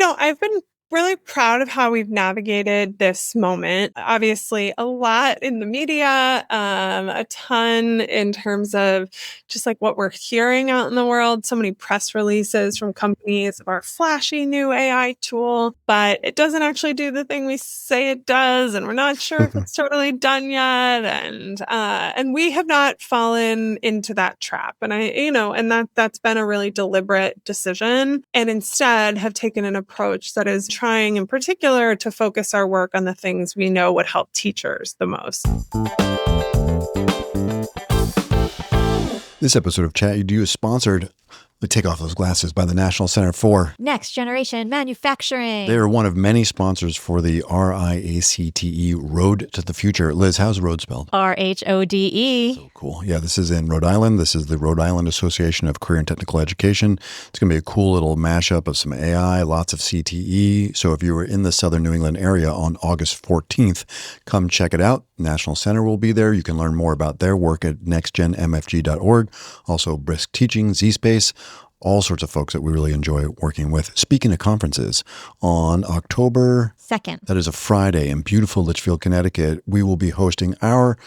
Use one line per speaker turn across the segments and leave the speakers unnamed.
I've been really proud of how we've navigated this moment. Obviously, a lot in the media, a ton in terms of just like what we're hearing out in the world. So many press releases from companies of our flashy new AI tool, but it doesn't actually do the thing we say it does, and we're not sure if it's totally done yet. And we have not fallen into that trap. And that's been a really deliberate decision, and instead have taken an approach that is trying in particular to focus our work on the things we know would help teachers the most.
This episode of Chat You Do is sponsored, take off those glasses, by the National Center for
Next Generation Manufacturing.
They are one of many sponsors for the RIACTE Road to the Future. Liz, how's road spelled?
RHODE.
So cool. Yeah, this is in Rhode Island. This is the Rhode Island Association of Career and Technical Education. It's going to be a cool little mashup of some AI, lots of CTE. So if you were in the Southern New England area on August 14th, come check it out. National Center will be there. You can learn more about their work at nextgenmfg.org. Also, Brisk Teaching, ZSpace, all sorts of folks that we really enjoy working with. Speaking of conferences, on October
2nd,
that is a Friday in beautiful Litchfield, Connecticut, we will be hosting our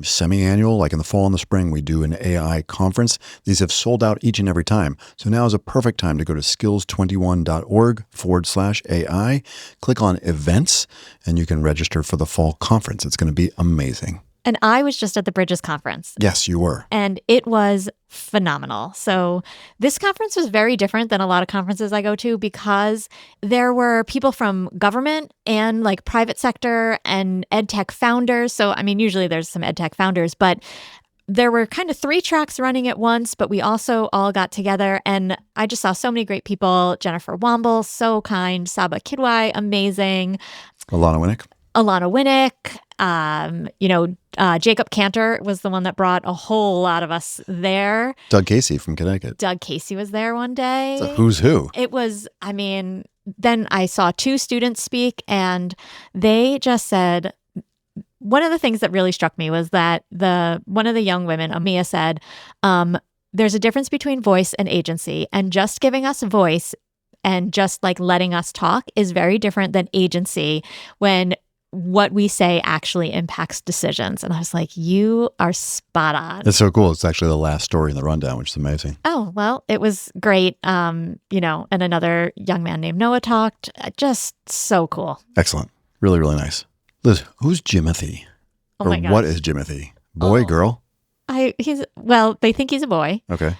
semi-annual, like in the fall and the spring, we do an AI conference. These have sold out each and every time. So now is a perfect time to go to skills21.org/AI, click on events, and you can register for the fall conference. It's going to be amazing.
And I was just at the Bridges conference.
Yes, you were.
And it was phenomenal. So this conference was very different than a lot of conferences I go to because there were people from government and like private sector and edtech founders. So, I mean, usually there's some edtech founders, but there were kind of 3 tracks running at once, but we also all got together and I just saw so many great people. Jennifer Womble, so kind. Saba Kidwai, amazing.
Alana
Winnick. Jacob Cantor was the one that brought a whole lot of us there.
Doug Casey from Connecticut.
Doug Casey was there one day.
It's a who's who.
It was, then I saw 2 students speak and they just said, one of the things that really struck me was that one of the young women, Amia, said, there's a difference between voice and agency, and just giving us a voice and just like letting us talk is very different than agency when what we say actually impacts decisions. And I was like, you are spot on.
It's so cool. It's actually the last story in the rundown, which is amazing.
Oh, well, it was great. And another young man named Noah talked. Just so cool.
Excellent. Really, really nice. Liz, who's Jimothy?
Oh my gosh.
What is Jimothy? Boy, girl?
They think he's a boy.
Okay.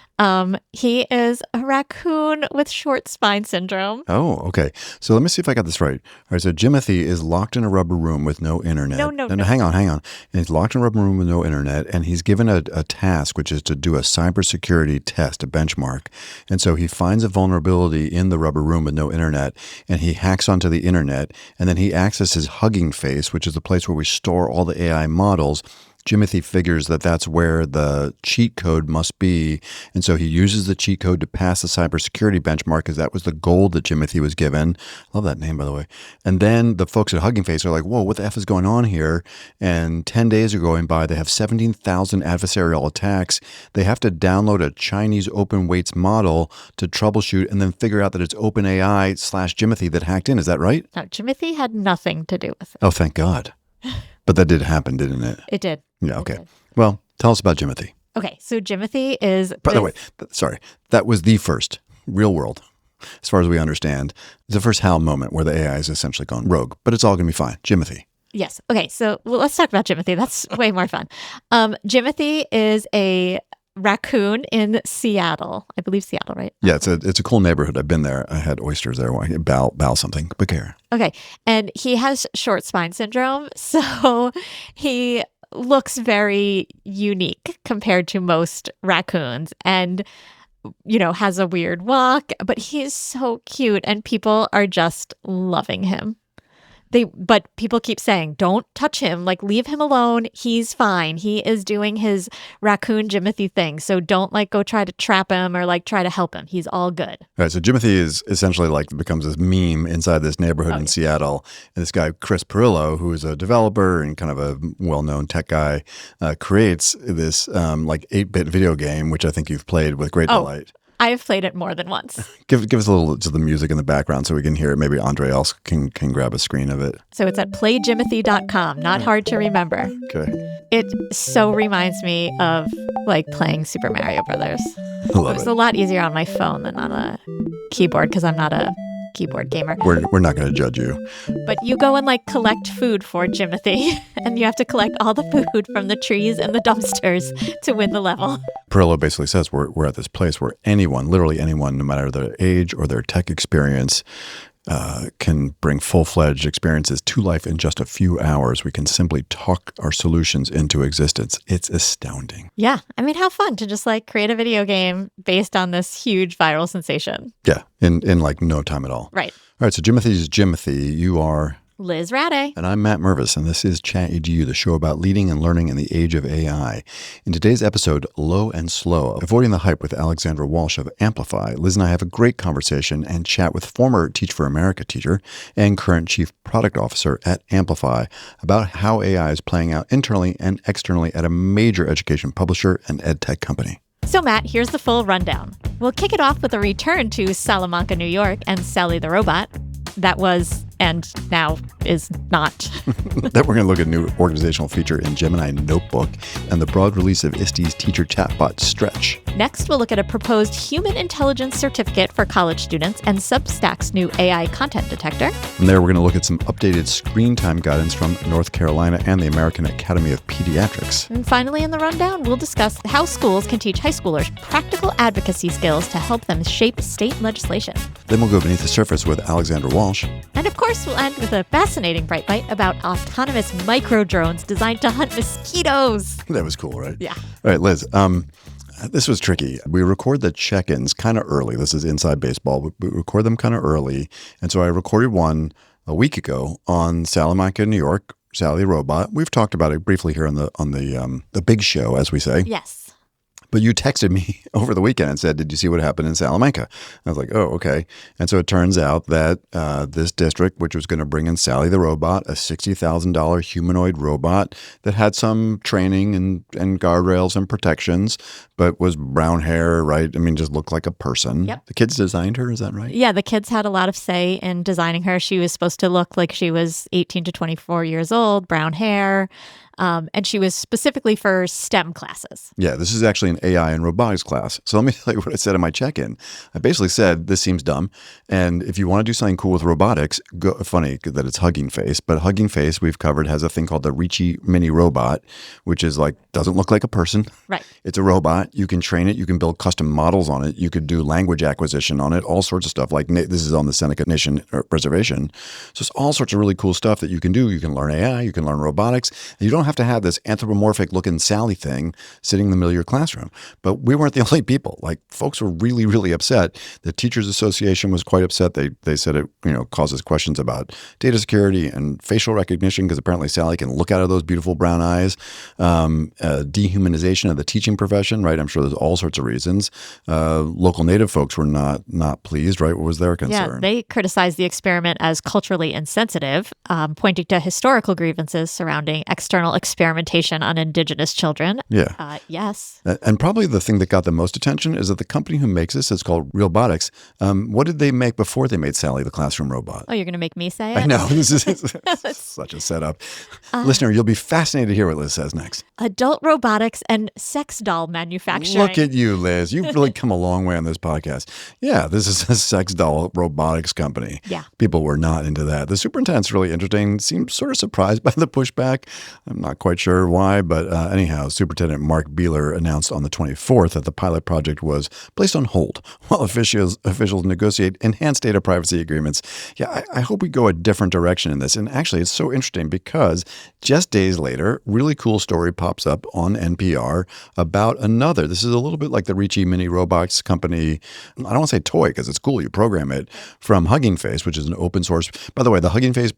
He is a raccoon with short spine syndrome.
Oh, okay. So let me see if I got this right. All right, so Jimothy is locked in a rubber room with no internet.
No.
Hang on. And he's locked in a rubber room with no internet, and he's given a task, which is to do a cybersecurity test, a benchmark. And so he finds a vulnerability in the rubber room with no internet, and he hacks onto the internet, and then he accesses Hugging Face, which is the place where we store all the AI models. Jimothy figures that that's where the cheat code must be. And so he uses the cheat code to pass the cybersecurity benchmark because that was the goal that Jimothy was given. Love that name, by the way. And then the folks at Hugging Face are like, whoa, what the F is going on here? And 10 days are going by. They have 17,000 adversarial attacks. They have to download a Chinese open weights model to troubleshoot and then figure out that it's OpenAI/Jimothy that hacked in. Is that right?
No, Jimothy had nothing to do with it.
Oh, thank God. But that did happen, didn't it?
It did.
Yeah, okay. Well, tell us about Jimothy.
Okay, so Jimothy is...
By the way, sorry, that was the first real world, as far as we understand, the first HAL moment where the AI has essentially gone rogue, but it's all going to be fine. Jimothy.
Yes. Okay, so let's talk about Jimothy. That's way more fun. Jimothy is a raccoon in Seattle. I believe Seattle, right?
Yeah, it's a cool neighborhood. I've been there. I had oysters there. Bao something. Bakar.
Okay. And he has short spine syndrome. So he looks very unique compared to most raccoons and, has a weird walk, but he's so cute and people are just loving him. But people keep saying, don't touch him, like leave him alone. He's fine. He is doing his raccoon Jimothy thing. So don't go try to trap him or try to help him. He's all good.
All right. So Jimothy is essentially becomes this meme inside this neighborhood in Seattle. And this guy, Chris Perillo, who is a developer and kind of a well-known tech guy, creates this 8-bit video game, which I think you've played with great delight.
I've played it more than once.
Give us a little to the music in the background so we can hear it. Maybe Andre else can grab a screen of it.
So it's at playjimothy.com. Not hard to remember.
Okay.
It so reminds me of like playing Super Mario Brothers.
I love
It was
it.
a lot easier on my phone than on a keyboard because I'm not a keyboard gamer.
We're not going to judge you.
But you go and like collect food for Jimothy, and you have to collect all the food from the trees and the dumpsters to win the level.
Perillo basically says we're at this place where anyone, literally anyone, no matter their age or their tech experience, can bring full-fledged experiences to life in just a few hours. We can simply talk our solutions into existence. It's astounding.
Yeah. I mean, how fun to just like create a video game based on this huge viral sensation.
Yeah, in like no time at all.
Right.
All right, so Jimothy's Jimothy. You are...
Liz Rade.
And I'm Matt Mervis, and this is Chat EDU, the show about leading and learning in the age of AI. In today's episode, Low and Slow, Avoiding the Hype with Alexandra Walsh of Amplify, Liz and I have a great conversation and chat with former Teach for America teacher and current Chief Product Officer at Amplify about how AI is playing out internally and externally at a major education publisher and edtech company.
So, Matt, here's the full rundown. We'll kick it off with a return to Salamanca, New York, and Sally the robot. That was, and now is not.
Then we're going to look at a new organizational feature in Gemini Notebook and the broad release of ISTE's teacher chatbot Stretch.
Next, we'll look at a proposed human intelligence certificate for college students and Substack's new AI content detector.
From there, we're going to look at some updated screen time guidance from North Carolina and the American Academy of Pediatrics.
And finally, in the rundown, we'll discuss how schools can teach high schoolers practical advocacy skills to help them shape state legislation.
Then we'll go beneath the surface with Alexandra Walsh.
And of course, we'll end with a fascinating bright bite about autonomous micro drones designed to hunt mosquitoes.
That was cool, right?
Yeah.
All right, Liz. This was tricky. We record the check-ins kind of early. This is Inside Baseball. We record them kind of early. And so I recorded one a week ago on Salamanca, New York, Sally the robot. We've talked about it briefly here on the big show, as we say.
Yes.
But you texted me over the weekend and said, did you see what happened in Salamanca? I was like, oh, okay. And so it turns out that this district, which was going to bring in Sally the robot, a $60,000 humanoid robot that had some training and guardrails and protections, but was brown hair, right? I mean, just looked like a person.
Yep.
The kids designed her, is that right?
Yeah, the kids had a lot of say in designing her. She was supposed to look like she was 18 to 24 years old, brown hair. And she was specifically for STEM classes.
Yeah, this is actually an AI and robotics class. So let me tell you what I said in my check-in. I basically said, this seems dumb. And if you want to do something cool with robotics, funny that it's Hugging Face, but Hugging Face we've covered has a thing called the Ricci Mini Robot, which is like, doesn't look like a person.
Right.
It's a robot. You can train it. You can build custom models on it. You could do language acquisition on it, all sorts of stuff. Like this is on the Seneca Nation Reservation. So it's all sorts of really cool stuff that you can do. You can learn AI. You can learn robotics. And you don't have to have this anthropomorphic looking Sally thing sitting in the middle of your classroom. But we weren't the only people. Like folks were really, really upset. The Teachers Association was quite upset. They said it, causes questions about data security and facial recognition because apparently Sally can look out of those beautiful brown eyes. Dehumanization of the teaching profession, right? I'm sure there's all sorts of reasons. Local Native folks were not pleased, right? What was their concern?
Yeah, they criticized the experiment as culturally insensitive, pointing to historical grievances surrounding external experimentation on Indigenous children.
Yeah.
Yes.
And probably the thing that got the most attention is that the company who makes this is called Realbotics. What did they make before they made Sally the classroom robot?
Oh, you're going to make me say it?
I know. This is such a setup. Listener, you'll be fascinated to hear what Liz says next.
Adult robotics and sex doll manufacturing.
Look at you, Liz. You've really come a long way on this podcast. Yeah, this is a sex doll robotics company.
Yeah.
People were not into that. The superintendent's really interesting. Seemed sort of surprised by the pushback. I'm not quite sure why, but anyhow, Superintendent Mark Beeler announced on the 24th that the pilot project was placed on hold while officials negotiate enhanced data privacy agreements. Yeah, I hope we go a different direction in this. And actually, it's so interesting because just days later, really cool story pops up on NPR about another. This is a little bit like the Ricci Mini Robots company. I don't want to say toy because it's cool. You program it from Hugging Face, which is an open source. By the way, the Hugging Face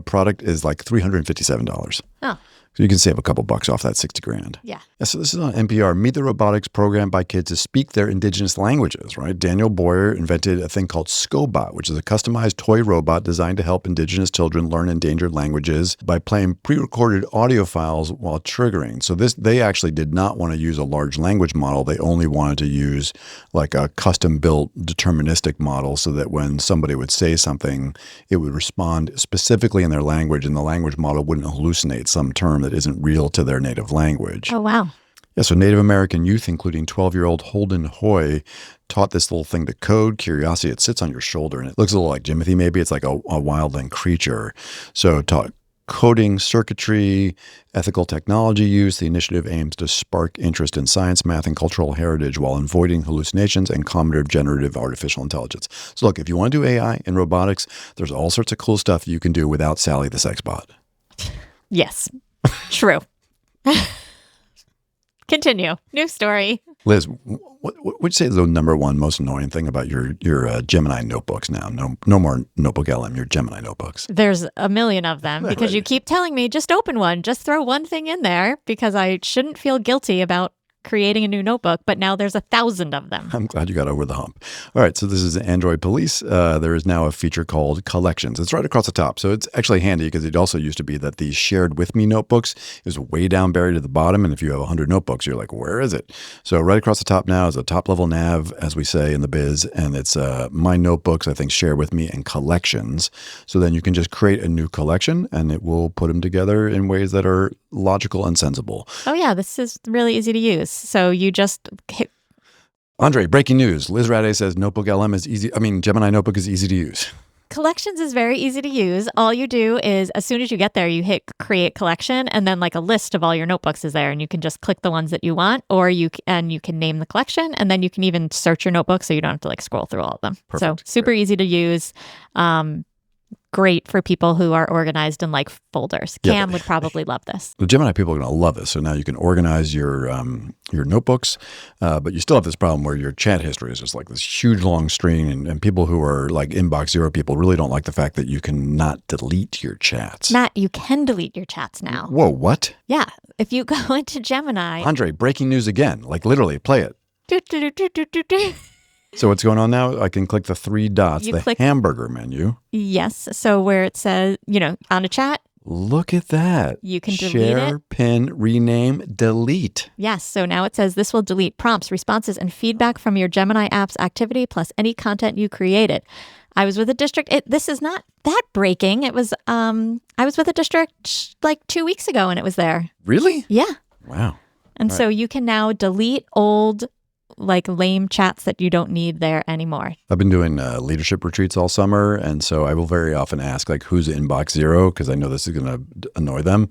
product is like $357.
Oh.
So you can save a couple bucks off that 60 grand.
Yeah.
So this is on NPR. Meet the Robotics, programmed by kids to speak their indigenous languages, right? Daniel Boyer invented a thing called Scobot, which is a customized toy robot designed to help indigenous children learn endangered languages by playing pre-recorded audio files while triggering. So they actually did not want to use a large language model. They only wanted to use like a custom-built deterministic model so that when somebody would say something, it would respond specifically in their language, and the language model wouldn't hallucinate some term that isn't real to their native language.
Oh, wow.
Yeah, so Native American youth, including 12-year-old Holden Hoy, taught this little thing to code. Curiosity, it sits on your shoulder, and it looks a little like Jimothy maybe. It's like a wildling creature. So taught coding, circuitry, ethical technology use. The initiative aims to spark interest in science, math, and cultural heritage while avoiding hallucinations and common generative artificial intelligence. So look, if you want to do AI and robotics, there's all sorts of cool stuff you can do without Sally the sex bot.
Yes. True. Continue. New story.
Liz, what would you say is the number one most annoying thing about your Gemini notebooks now? No more Notebook LM, your Gemini notebooks.
There's a million of them because you keep telling me just open one, just throw one thing in there because I shouldn't feel guilty about creating a new notebook, but now there's 1,000 of them.
I'm glad you got over the hump. All right, so this is Android Police. There is now a feature called Collections. It's right across the top, so it's actually handy because it also used to be that the shared with me notebooks is way down buried at the bottom, and if you have 100 notebooks, you're like, where is it? So right across the top now is a top-level nav, as we say in the biz, and it's My Notebooks, I think, Share With Me, and Collections. So then you can just create a new collection, and it will put them together in ways that are logical and sensible.
Oh, yeah, this is really easy to use. So you just hit.
Andre, breaking news. Liz Rade says Notebook LM is easy. Gemini Notebook is easy to use.
Collections is very easy to use. All you do is as soon as you get there, you hit create collection, and then like a list of all your notebooks is there, and you can just click the ones that you want, or you can name the collection, and then you can even search your notebook so you don't have to like scroll through all of them.
Perfect.
So super easy to use. Great for people who are organized in like folders. Cam would probably love this.
The Gemini people are going to love this. So now you can organize your notebooks, but you still have this problem where your chat history is just like this huge long string, and people who are like inbox zero people really don't like the fact that you can not delete your chats.
Matt, you can delete your chats now.
Whoa, what?
Yeah. If you go into Gemini.
Andre, breaking news again. Like literally, play it.
Do, do, do, do, do, do.
So what's going on now? I can click the three dots, hamburger menu.
Yes. So where it says, on a chat.
Look at that.
You can delete
Share,
it.
pin, rename, delete.
Yes. So now it says this will delete prompts, responses, and feedback from your Gemini app's activity plus any content you created. I was with a district. This is not that breaking. It was, I was with a district like 2 weeks ago and it was there.
Really?
Yeah.
Wow.
And so you can now delete old like lame chats that you don't need there anymore.
I've been doing leadership retreats all summer, and so I will very often ask like, who's inbox zero? Because I know this is going to annoy them.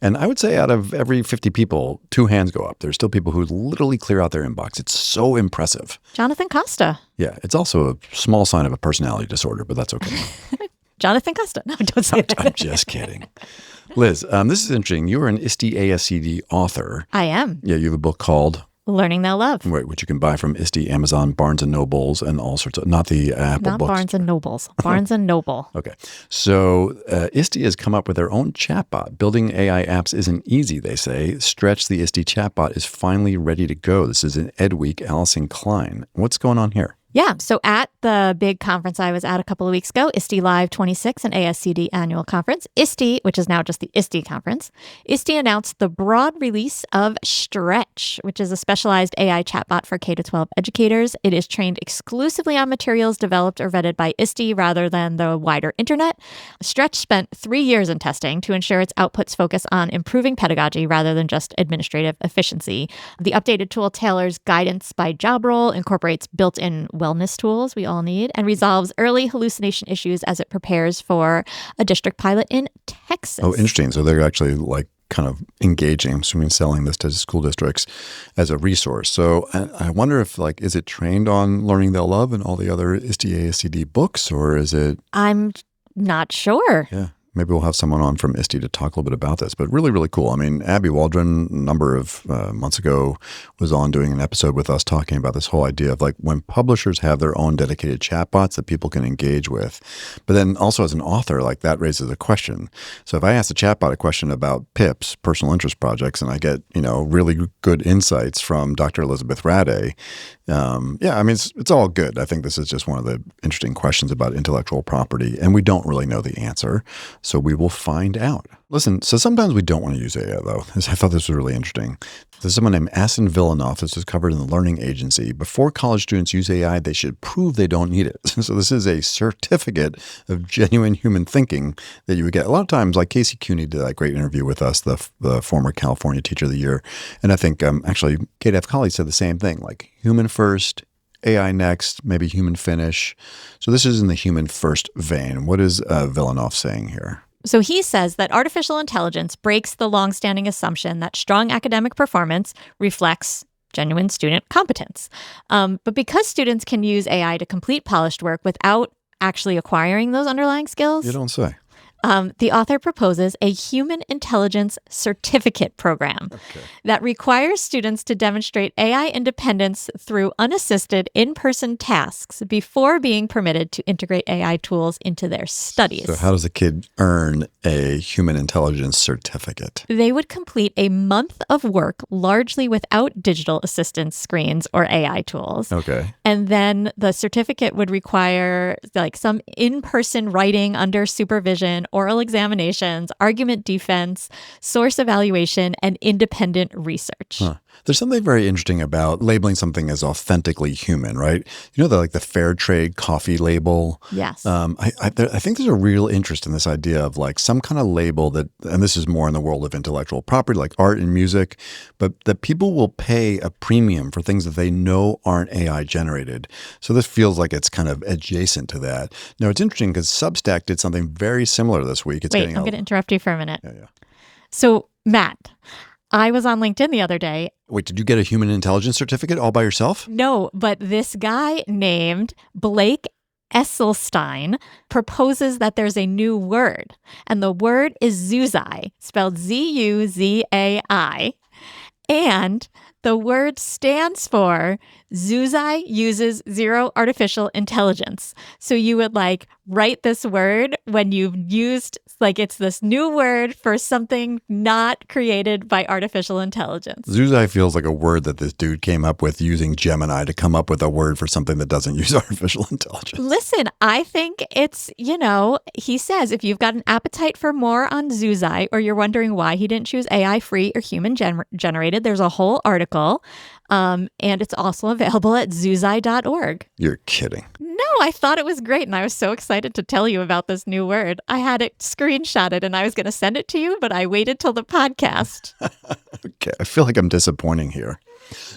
And I would say out of every 50 people, 2 hands go up. There's still people who literally clear out their inbox. It's so impressive.
Jonathan Costa.
Yeah, it's also a small sign of a personality disorder, but that's okay.
Jonathan Costa. No, don't say that.
I'm just kidding. Liz, this is interesting. You are an ISTE ASCD author.
I am.
Yeah, you have a book called
Learning They'll Love.
Right, which you can buy from ISTE, Amazon, Barnes & Nobles, and all sorts of, not the Apple
Not
books.
Barnes & Nobles. Barnes & Noble.
Okay. So ISTE has come up with their own chatbot. Building AI apps isn't easy, they say. Stretch, the ISTE chatbot, is finally ready to go. This is an Ed Week, Allison Klein. What's going on here?
Yeah. So at the big conference I was at a couple of weeks ago, ISTE Live 26, an ASCD annual conference, ISTE, which is now just the ISTE conference, ISTE announced the broad release of Stretch, which is a specialized AI chatbot for K-12 educators. It is trained exclusively on materials developed or vetted by ISTE rather than the wider internet. Stretch spent 3 years in testing to ensure its outputs focus on improving pedagogy rather than just administrative efficiency. The updated tool tailors guidance by job role, incorporates built-in wellness tools we all need, and resolves early hallucination issues as it prepares for a district pilot in Texas.
Oh, interesting. So they're actually like kind of engaging, I'm assuming selling this to school districts as a resource. So I wonder if like, is it trained on Learning They'll Love and all the other ISTE ASCD books, or is it?
I'm not sure.
Yeah. Maybe we'll have someone on from ISTE to talk a little bit about this, but really, really cool. I mean, Abby Waldron, a number of months ago, was on doing an episode with us talking about this whole idea of like when publishers have their own dedicated chatbots that people can engage with. But then also as an author, like that raises a question. So if I ask a chatbot a question about PIPs, personal interest projects, and I get, really good insights from Dr. Elizabeth Rade, I mean, it's all good. I think this is just one of the interesting questions about intellectual property, and we don't really know the answer, so we will find out. Listen, so sometimes we don't want to use AI, though. I thought this was really interesting. There's someone named Asin Villanov. This is covered in the Learning Agency. Before college students use AI, they should prove they don't need it. So this is a certificate of genuine human thinking that you would get. A lot of times, like Casey Cuny did that great interview with us, the former California Teacher of the Year. And I think actually Kate F. Colley said the same thing, like human first, AI next, maybe human finish. So this is in the human first vein. What is Villanov saying here?
So he says that artificial intelligence breaks the longstanding assumption that strong academic performance reflects genuine student competence. But because students can use AI to complete polished work without actually acquiring those underlying skills,
You don't say.
The author proposes a human intelligence certificate program that requires students to demonstrate AI independence through unassisted in-person tasks before being permitted to integrate AI tools into their studies.
So how does a kid earn a human intelligence certificate?
They would complete a month of work largely without digital assistance screens or AI tools.
Okay.
And then the certificate would require like some in-person writing under supervision, oral examinations, argument defense, source evaluation, and independent research.
There's something very interesting about labeling something as authentically human, right? The fair trade coffee label.
Yes.
I think there's a real interest in this idea of like some kind of label that, and this is more in the world of intellectual property, like art and music, but that people will pay a premium for things that they know aren't AI generated. So this feels like it's kind of adjacent to that. Now, it's interesting because Substack did something very similar this week.
Wait, I'm going to interrupt you for a minute.
Yeah.
So, Matt, I was on LinkedIn the other day.
Wait, did you get a human intelligence certificate all by yourself?
No, but this guy named Blake Esselstein proposes that there's a new word, and the word is Zuzai, spelled Z-U-Z-A-I, and the word stands for Zuzai uses zero artificial intelligence. So you would like write this word when you've used, like it's this new word for something not created by artificial intelligence.
Zuzai feels like a word that this dude came up with using Gemini to come up with a word for something that doesn't use artificial intelligence.
Listen, I think it's, he says if you've got an appetite for more on Zuzai, or you're wondering why he didn't choose AI free or human generated, there's a whole article. And it's also available at zuzai.org.
You're kidding.
No, I thought it was great. And I was so excited to tell you about this new word. I had it screenshotted and I was going to send it to you, but I waited till the podcast.
Okay, I feel like I'm disappointing here.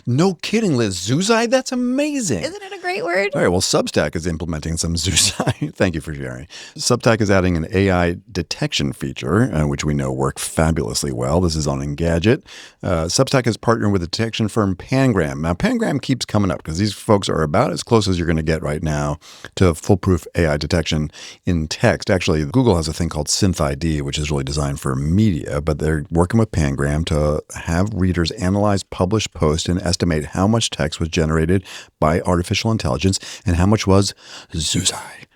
No kidding, Liz. Zuzai? That's amazing.
Isn't it a great word?
All right, well, Substack is implementing some Zuzai. Thank you for sharing. Substack is adding an AI detection feature, which we know work fabulously well. This is on Engadget. Substack is partnering with the detection firm Pangram. Now, Pangram keeps coming up because these folks are about as close as you're going to get right now to foolproof AI detection in text. Actually, Google has a thing called SynthID, which is really designed for media, but they're working with Pangram to have readers analyze published posts and estimate how much text was generated by artificial intelligence and how much was Zuzai.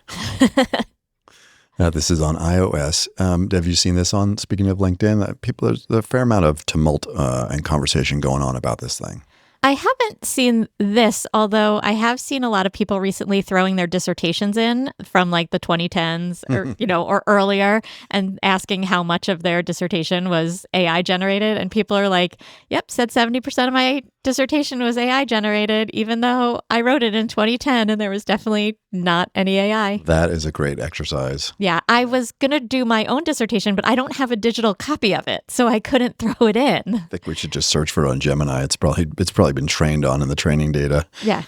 This is on iOS. Have you seen this on, speaking of LinkedIn? There's a fair amount of tumult and conversation going on about this thing.
I haven't seen this, although I have seen a lot of people recently throwing their dissertations in from like the 2010s or earlier and asking how much of their dissertation was AI generated. And people are like, yep, said 70% of my dissertation was AI generated, even though I wrote it in 2010 and there was definitely not any AI.
That is a great exercise.
Yeah, I was going to do my own dissertation, but I don't have a digital copy of it, so I couldn't throw it in.
I think we should just search for it on Gemini. It's probably been trained on in the training data.
Yeah.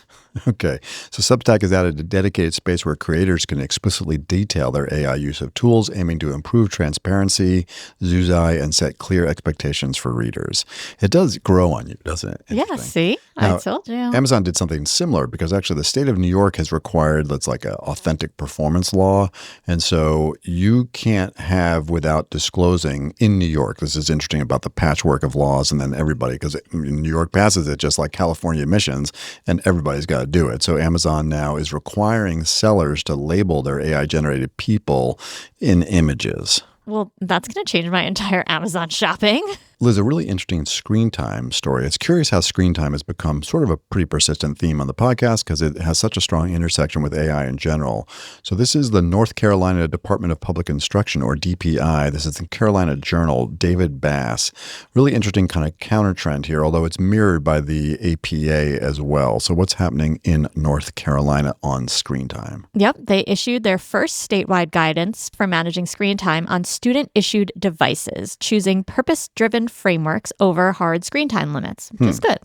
Okay. So Substack has added a dedicated space where creators can explicitly detail their AI use of tools, aiming to improve transparency, zuzai, and set clear expectations for readers. It does grow on you, doesn't it?
Yeah,
Interesting.
see? I
Now,
told you.
Amazon did something similar because actually the state of New York has required that's like an authentic performance law. And so you can't have without disclosing in New York. This is interesting about the patchwork of laws and then everybody, because New York passes it just like California emissions and everybody's got to do it. So Amazon now is requiring sellers to label their AI generated people in images.
Well, that's going to change my entire Amazon shopping.
Liz, a really interesting screen time story. It's curious how screen time has become sort of a pretty persistent theme on the podcast because it has such a strong intersection with AI in general. So this is the North Carolina Department of Public Instruction, or DPI. This is the Carolina Journal, David Bass. Really interesting kind of counter trend here, although it's mirrored by the APA as well. So what's happening in North Carolina on screen time?
Yep, they issued their first statewide guidance for managing screen time on student-issued devices, choosing purpose-driven frameworks over hard screen time limits, which is good.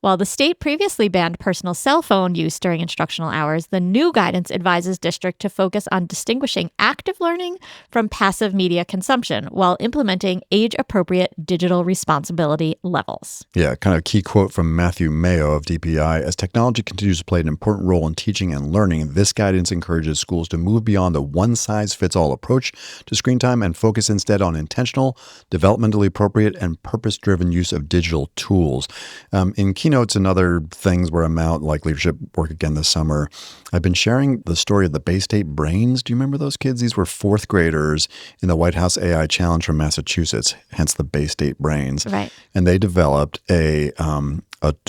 While the state previously banned personal cell phone use during instructional hours, the new guidance advises district to focus on distinguishing active learning from passive media consumption while implementing age-appropriate digital responsibility levels.
Yeah, kind of key quote from Matthew Mayo of DPI. As technology continues to play an important role in teaching and learning, this guidance encourages schools to move beyond the one-size-fits-all approach to screen time and focus instead on intentional, developmentally appropriate, and purpose-driven use of digital tools. In keynotes and other things where I'm out, like leadership work again this summer, I've been sharing the story of the Bay State Brains. Do you remember those kids? These were fourth graders in the White House AI Challenge from Massachusetts, hence the Bay State Brains.
Right.
And they developed an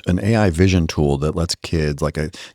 AI vision tool that lets kids,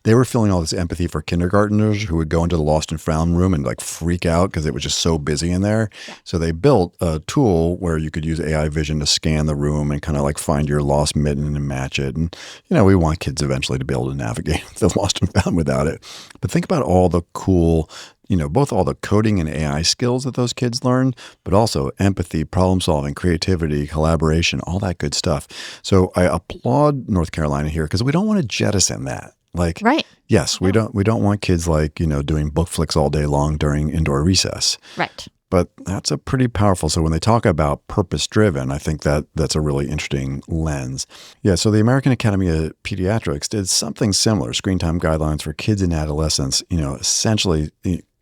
they were feeling all this empathy for kindergartners who would go into the lost and found room and like freak out because it was just so busy in there. Yeah. So they built a tool where you could use AI vision to scan the room and kind of like find your lost mitten and match it. And, we want kids eventually to be able to navigate the lost and found without it. But think about all the cool both all the coding and AI skills that those kids learned, but also empathy, problem solving, creativity, collaboration, all that good stuff. So I applaud North Carolina here because we don't want to jettison that.
Right.
Yes, we don't want kids doing book flicks all day long during indoor recess.
Right.
But that's a pretty powerful. So when they talk about purpose-driven, I think that's a really interesting lens. Yeah, so the American Academy of Pediatrics did something similar, screen time guidelines for kids and adolescents, essentially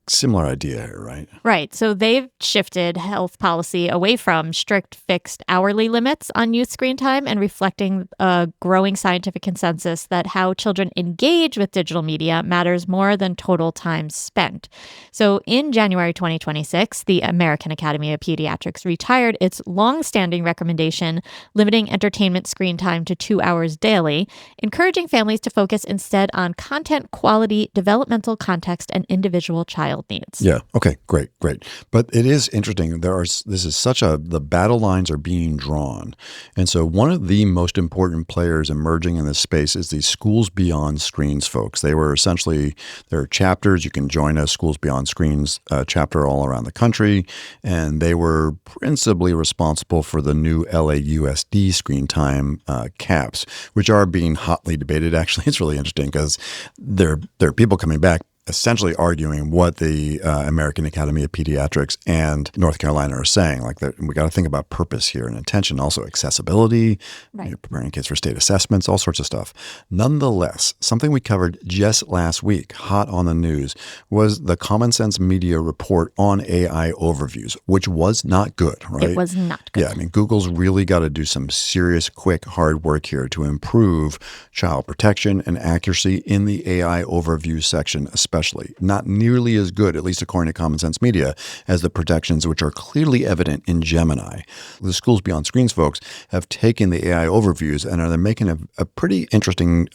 similar idea here, right?
Right. So they've shifted health policy away from strict fixed hourly limits on youth screen time and reflecting a growing scientific consensus that how children engage with digital media matters more than total time spent. So in January 2026, the American Academy of Pediatrics retired its longstanding recommendation limiting entertainment screen time to 2 hours daily, encouraging families to focus instead on content quality, developmental context, and individual child needs.
Yeah. Okay. Great. But it is interesting. The battle lines are being drawn. And so one of the most important players emerging in this space is the Schools Beyond Screens folks. There are chapters. You can join a Schools Beyond Screens chapter all around the country. And they were principally responsible for the new LAUSD screen time caps, which are being hotly debated. Actually, it's really interesting because there are people coming back essentially arguing what the American Academy of Pediatrics and North Carolina are saying. We got to think about purpose here and intention, also accessibility,
right.
Preparing kids for state assessments, all sorts of stuff. Nonetheless, something we covered just last week, hot on the news, was the Common Sense Media report on AI overviews, which was not good, right?
It was not good.
Yeah, Google's really got to do some serious, quick, hard work here to improve child protection and accuracy in the AI overview section, especially. Not nearly as good, at least according to Common Sense Media, as the protections which are clearly evident in Gemini. The Schools Beyond Screens folks have taken the AI overviews and are making a pretty interesting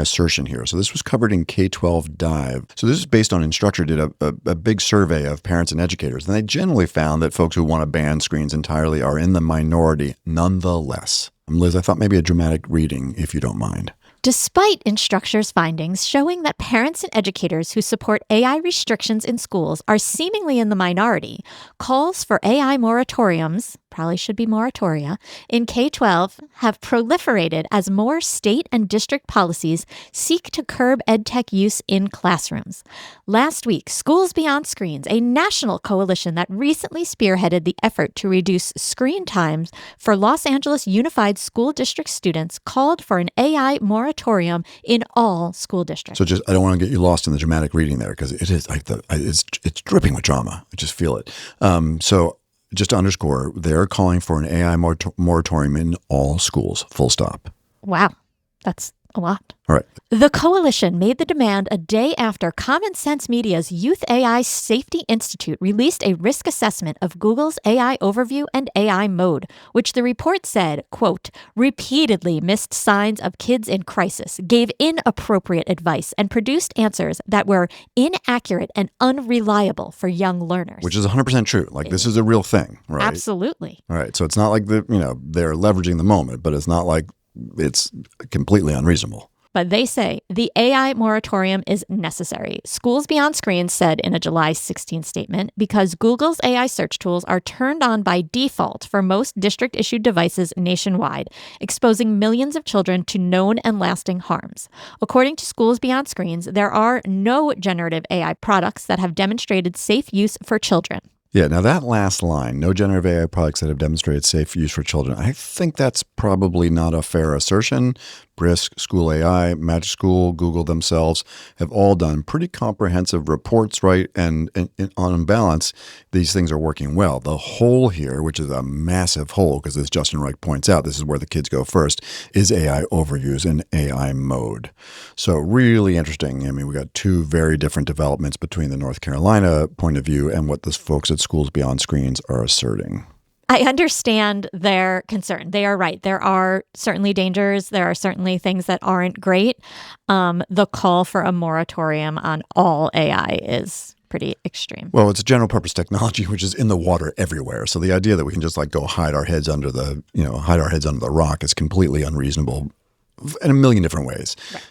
assertion here. So this was covered in K-12 Dive. So this is based on Instructure did a big survey of parents and educators, and they generally found that folks who want to ban screens entirely are in the minority nonetheless. Liz, I thought maybe a dramatic reading, if you don't mind.
Despite Instructure's findings showing that parents and educators who support AI restrictions in schools are seemingly in the minority, calls for AI moratoriums, probably should be moratoria, in K-12 have proliferated as more state and district policies seek to curb edtech use in classrooms. Last week, Schools Beyond Screens, a national coalition that recently spearheaded the effort to reduce screen times for Los Angeles Unified School District students, called for an AI moratorium in all school districts.
So I don't want to get you lost in the dramatic reading there, because it is like it's dripping with drama. I just feel it. So just to underscore, they're calling for an AI moratorium in all schools, full stop.
Wow, that's a lot.
All right.
The coalition made the demand a day after Common Sense Media's Youth AI Safety Institute released a risk assessment of Google's AI Overview and AI Mode, which the report said, quote, repeatedly missed signs of kids in crisis, gave inappropriate advice, and produced answers that were inaccurate and unreliable for young learners.
Which is 100% true. Like, this is a real thing, right?
Absolutely.
All right. So it's not like they're leveraging the moment, but it's not like it's completely unreasonable.
But they say the AI moratorium is necessary. Schools Beyond Screens said in a July 16 statement, because Google's AI search tools are turned on by default for most district-issued devices nationwide, exposing millions of children to known and lasting harms. According to Schools Beyond Screens, there are no generative AI products that have demonstrated safe use for children.
Yeah, now that last line, no generative AI products that have demonstrated safe use for children, I think that's probably not a fair assertion. Brisk, School AI, Magic School, Google themselves have all done pretty comprehensive reports, right? And on balance, these things are working well. The hole here, which is a massive hole, because as Justin Reich points out, this is where the kids go first, is AI overviews and AI mode. So really interesting. I mean, we got two very different developments between the North Carolina point of view and what the folks at Schools Beyond Screens are asserting.
I understand their concern. They are right. There are certainly dangers. There are certainly things that aren't great. The call for a moratorium on all AI is pretty extreme.
Well, it's a general purpose technology, which is in the water everywhere. So the idea that we can just like go hide our heads under the rock is completely unreasonable in a million different ways.
Right.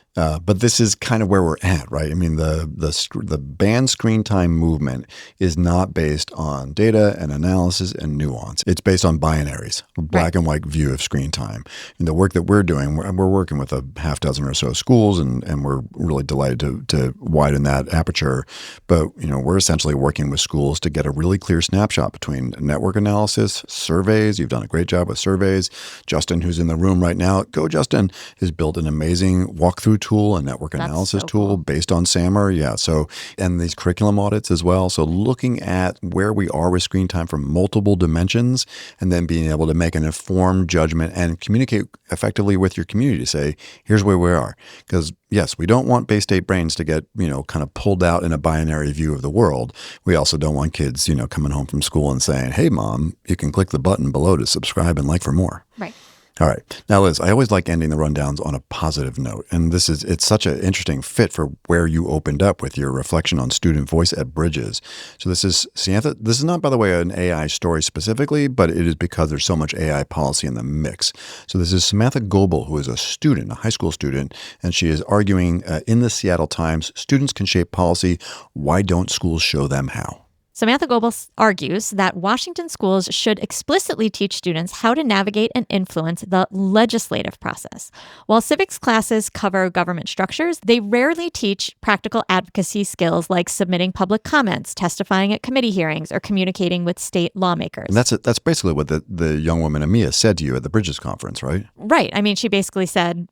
But this is kind of where we're at, right? I mean, the ban screen time movement is not based on data and analysis and nuance. It's based on binaries, black and white view of screen time. And the work that we're doing, we're working with a half dozen or so schools, and we're really delighted to widen that aperture. But, we're essentially working with schools to get a really clear snapshot between network analysis, surveys. You've done a great job with surveys. Justin, who's in the room right now, go Justin, has built an amazing walkthrough tool, a network analysis tool based on SAMR. Yeah. So, and these curriculum audits as well. So looking at where we are with screen time from multiple dimensions, and then being able to make an informed judgment and communicate effectively with your community to say, here's where we are. Because yes, we don't want Bay State brains to get, kind of pulled out in a binary view of the world. We also don't want kids, coming home from school and saying, hey, mom, you can click the button below to subscribe and like for more.
Right.
All right. Now, Liz, I always like ending the rundowns on a positive note. And it's such an interesting fit for where you opened up with your reflection on student voice at Bridges. So this is, Samantha, this is not, by the way, an AI story specifically, but it is because there's so much AI policy in the mix. So this is Samantha Goebel, who is a student, a high school student, and she is arguing in the Seattle Times, students can shape policy. Why don't schools show them how?
Samantha Goebel argues that Washington schools should explicitly teach students how to navigate and influence the legislative process. While civics classes cover government structures, they rarely teach practical advocacy skills like submitting public comments, testifying at committee hearings, or communicating with state lawmakers.
And that's basically what the young woman Amia said to you at the Bridges conference, right?
Right. I mean, she basically said,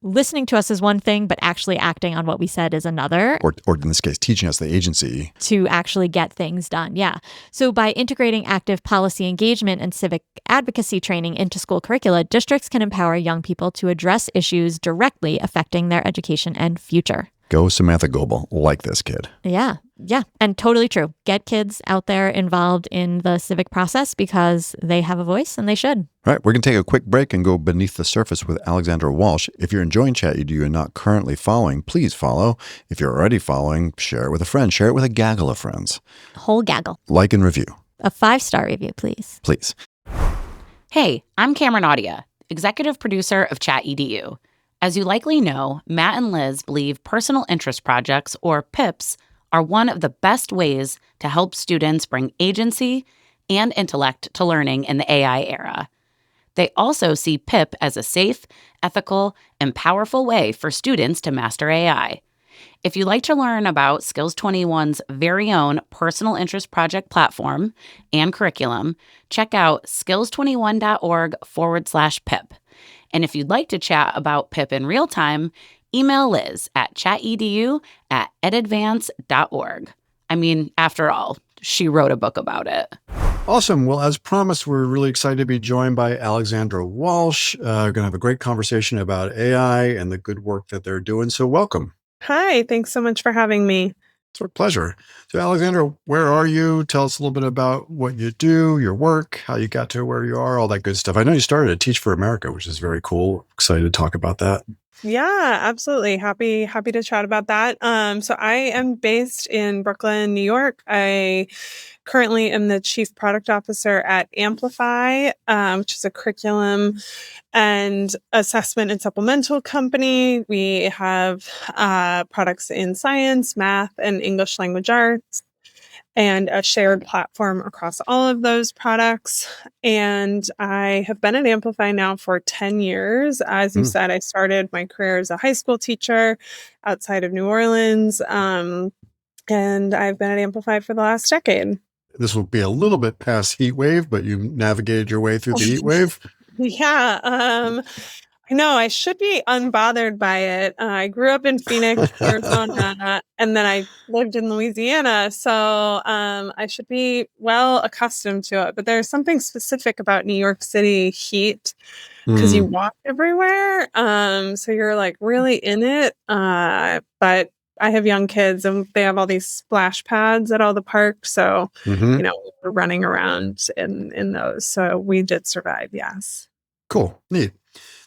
listening to us is one thing, but actually acting on what we said is another.
Or in this case, teaching us the agency.
To actually get things done, yeah. So by integrating active policy engagement and civic advocacy training into school curricula, districts can empower young people to address issues directly affecting their education and future.
Go Samantha Goebel, like this kid.
Yeah, and totally true. Get kids out there involved in the civic process because they have a voice and they should.
All right, we're going to take a quick break and go beneath the surface with Alexandra Walsh. If you're enjoying Chat You and not currently following, please follow. If you're already following, share it with a friend. Share it with a gaggle of friends.
Whole gaggle.
Like and review.
A 5-star review, please.
Please.
Hey, I'm Cameron Audia, executive producer of Chat EDU. As you likely know, Matt and Liz believe personal interest projects, or PIPs, are one of the best ways to help students bring agency and intellect to learning in the AI era. They also see PIP as a safe, ethical, and powerful way for students to master AI. If you'd like to learn about Skills 21's very own personal interest project platform and curriculum, check out skills21.org/PIP. And if you'd like to chat about PIP in real time, email Liz at chatedu@edadvance.org. I mean, after all, she wrote a book about it.
Awesome. Well, as promised, we're really excited to be joined by Alexandra Walsh. We're going to have a great conversation about AI and the good work that they're doing. So welcome.
Hi, thanks so much for having me.
It's our pleasure. So Alexandra, where are you? Tell us a little bit about what you do, your work, how you got to where you are, all that good stuff. I know you started at Teach for America, which is very cool. Excited to talk about that.
Yeah, absolutely. Happy to chat about that. So I am based in Brooklyn, New York. I currently am the chief product officer at Amplify, which is a curriculum and assessment and supplemental company. We have products in science, math, and English language arts, and a shared platform across all of those products. And I have been at Amplify now for 10 years. As you said, I started my career as a high school teacher outside of New Orleans. And I've been at Amplify for the last decade.
This will be a little bit past heat wave, but you navigated your way through the heat wave.
Yeah. I know I should be unbothered by it. I grew up in Phoenix, Arizona, and then I lived in Louisiana. So I should be well accustomed to it. But there's something specific about New York City heat because you walk everywhere. So you're like really in it. But I have young kids and they have all these splash pads at all the parks. So, we're running around in those. So we did survive. Yes.
Cool. Neat.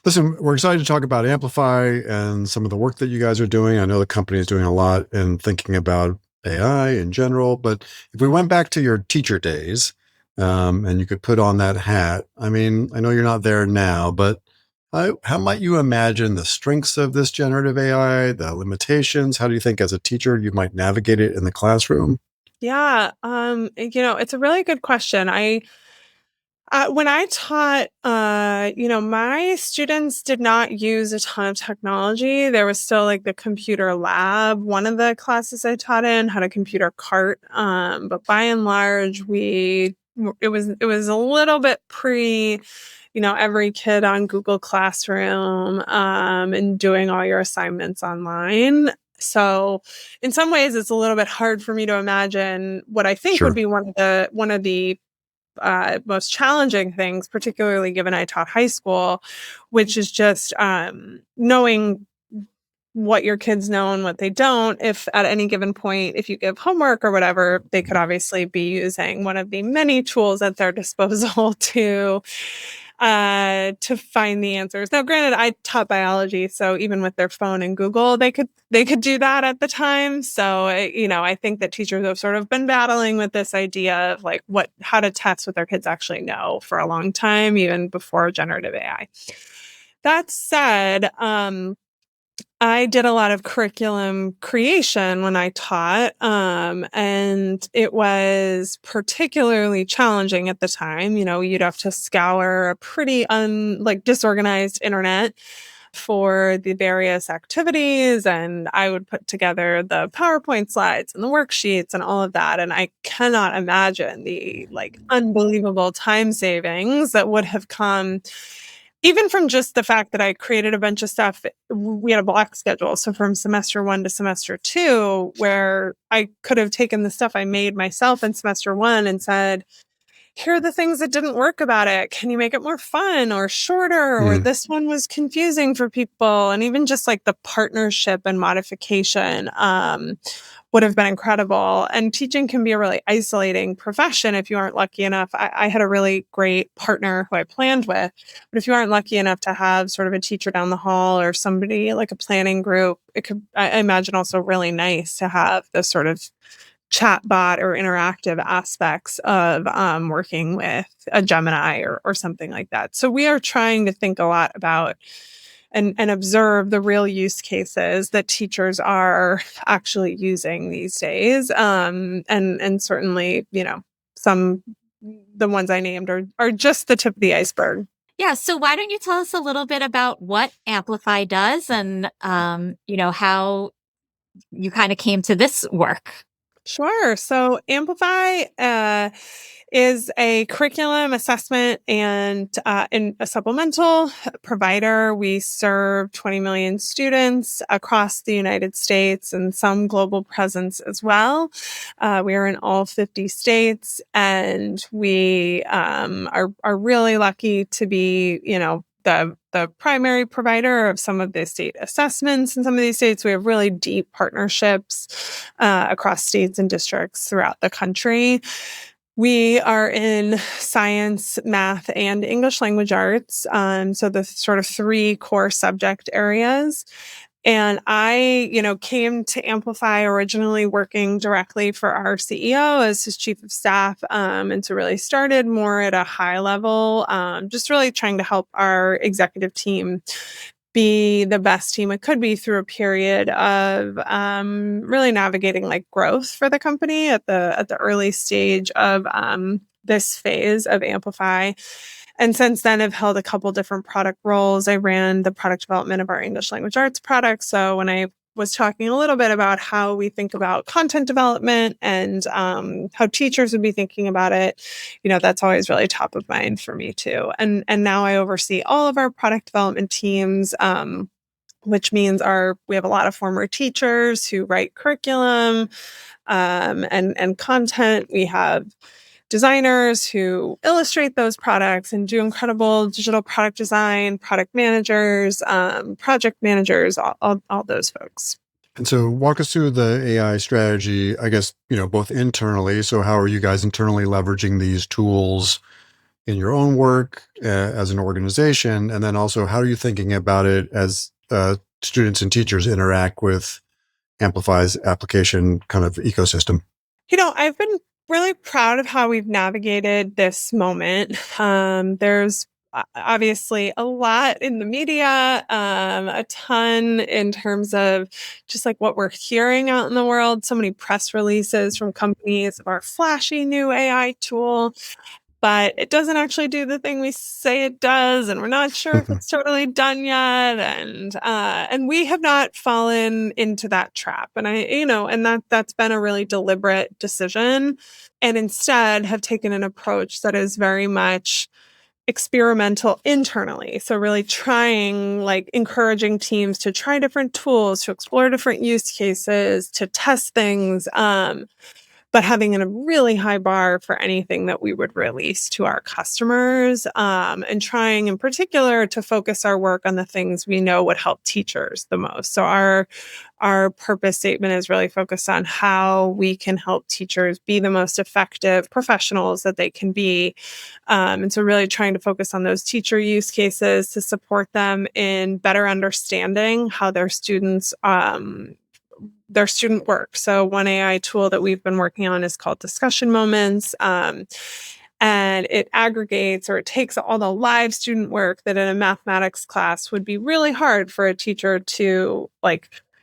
Listen, we're excited to talk about Amplify and some of the work that you guys are doing. I know the company is doing a lot in thinking about AI in general, but if we went back to your teacher days, and you could put on that hat, I mean, I know you're not there now, but how might you imagine the strengths of this generative AI, the limitations? How do you think as a teacher you might navigate it in the classroom?
Yeah, it's a really good question. When I taught, my students did not use a ton of technology. There was still like the computer lab. One of the classes I taught in had a computer cart. But by and large, it was a little bit pre, every kid on Google Classroom, and doing all your assignments online. So in some ways, it's a little bit hard for me to imagine what I think would be one of the most challenging things, particularly given I taught high school, which is just knowing what your kids know and what they don't. If at any given point, if you give homework or whatever, they could obviously be using one of the many tools at their disposal to find the answers. Now, granted, I taught biology, so even with their phone and Google, they could do that at the time. So, I think that teachers have sort of been battling with this idea of like how to test what their kids actually know for a long time, even before generative AI. That said, I did a lot of curriculum creation when I taught, and it was particularly challenging at the time. You'd have to scour a pretty disorganized internet for the various activities, and I would put together the PowerPoint slides and the worksheets and all of that. And I cannot imagine the unbelievable time savings that would have come even from just the fact that I created a bunch of stuff. We had a block schedule. So from semester 1 to semester 2, where I could have taken the stuff I made myself in semester 1 and said, here are the things that didn't work about it. Can you make it more fun or shorter? Or this one was confusing for people. And even just like the partnership and modification would have been incredible. And teaching can be a really isolating profession if you aren't lucky enough. I had a really great partner who I planned with, but if you aren't lucky enough to have sort of a teacher down the hall or somebody like a planning group, it could, I imagine, also really nice to have this sort of chatbot or interactive aspects of working with a Gemini or something like that. So we are trying to think a lot about and observe the real use cases that teachers are actually using these days. And certainly, some the ones I named are just the tip of the iceberg.
Yeah. So why don't you tell us a little bit about what Amplify does and, how you kind of came to this work?
Sure. So Amplify is a curriculum assessment and a supplemental provider. We serve 20 million students across the United States and some global presence as well. We are in all 50 states, and we are really lucky to be, the primary provider of some of the state assessments in some of these states. We have really deep partnerships across states and districts throughout the country. We are in science, math, and English language arts. So the sort of three core subject areas. And I, came to Amplify originally working directly for our CEO as his chief of staff. And so really started more at a high level, just really trying to help our executive team be the best team it could be through a period of really navigating like growth for the company at the early stage of this phase of Amplify. And since then, I've held a couple different product roles. I ran the product development of our English language arts product. So when I was talking a little bit about how we think about content development and how teachers would be thinking about it, that's always really top of mind for me too. And now I oversee all of our product development teams, which means we have a lot of former teachers who write curriculum and content. We have designers who illustrate those products and do incredible digital product design, product managers, project managers, all those folks.
And so walk us through the AI strategy, I guess, both internally. So how are you guys internally leveraging these tools in your own work as an organization? And then also, how are you thinking about it as students and teachers interact with Amplify's application kind of ecosystem?
I've been really proud of how we've navigated this moment. There's obviously a lot in the media, a ton in terms of just like what we're hearing out in the world. So many press releases from companies of our flashy new AI tool, but it doesn't actually do the thing we say it does, and we're not sure if it's totally done yet. And we have not fallen into that trap. And that's been a really deliberate decision, and instead have taken an approach that is very much experimental internally. So really encouraging teams to try different tools, to explore different use cases, to test things. But having a really high bar for anything that we would release to our customers, and trying in particular to focus our work on the things we know would help teachers the most. So our purpose statement is really focused on how we can help teachers be the most effective professionals that they can be. And so really trying to focus on those teacher use cases to support them in better understanding how their students their student work. So one AI tool that we've been working on is called Discussion Moments. And it aggregates, or it takes all the live student work that in a mathematics class would be really hard for a teacher to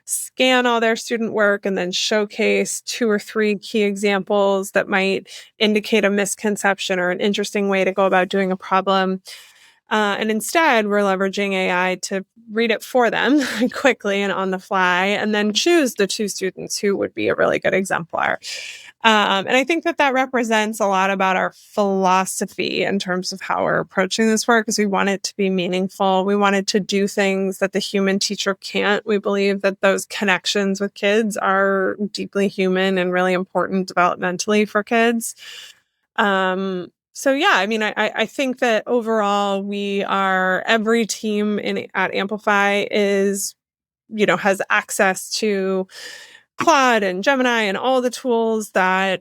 scan all their student work and then showcase 2 or 3 key examples that might indicate a misconception or an interesting way to go about doing a problem. And instead, we're leveraging AI to read it for them quickly and on the fly, and then choose the 2 students who would be a really good exemplar. And I think that represents a lot about our philosophy in terms of how we're approaching this work, because we want it to be meaningful. We want it to do things that the human teacher can't. We believe that those connections with kids are deeply human and really important developmentally for kids. So yeah, I think that overall every team at Amplify has access to Claude and Gemini and all the tools that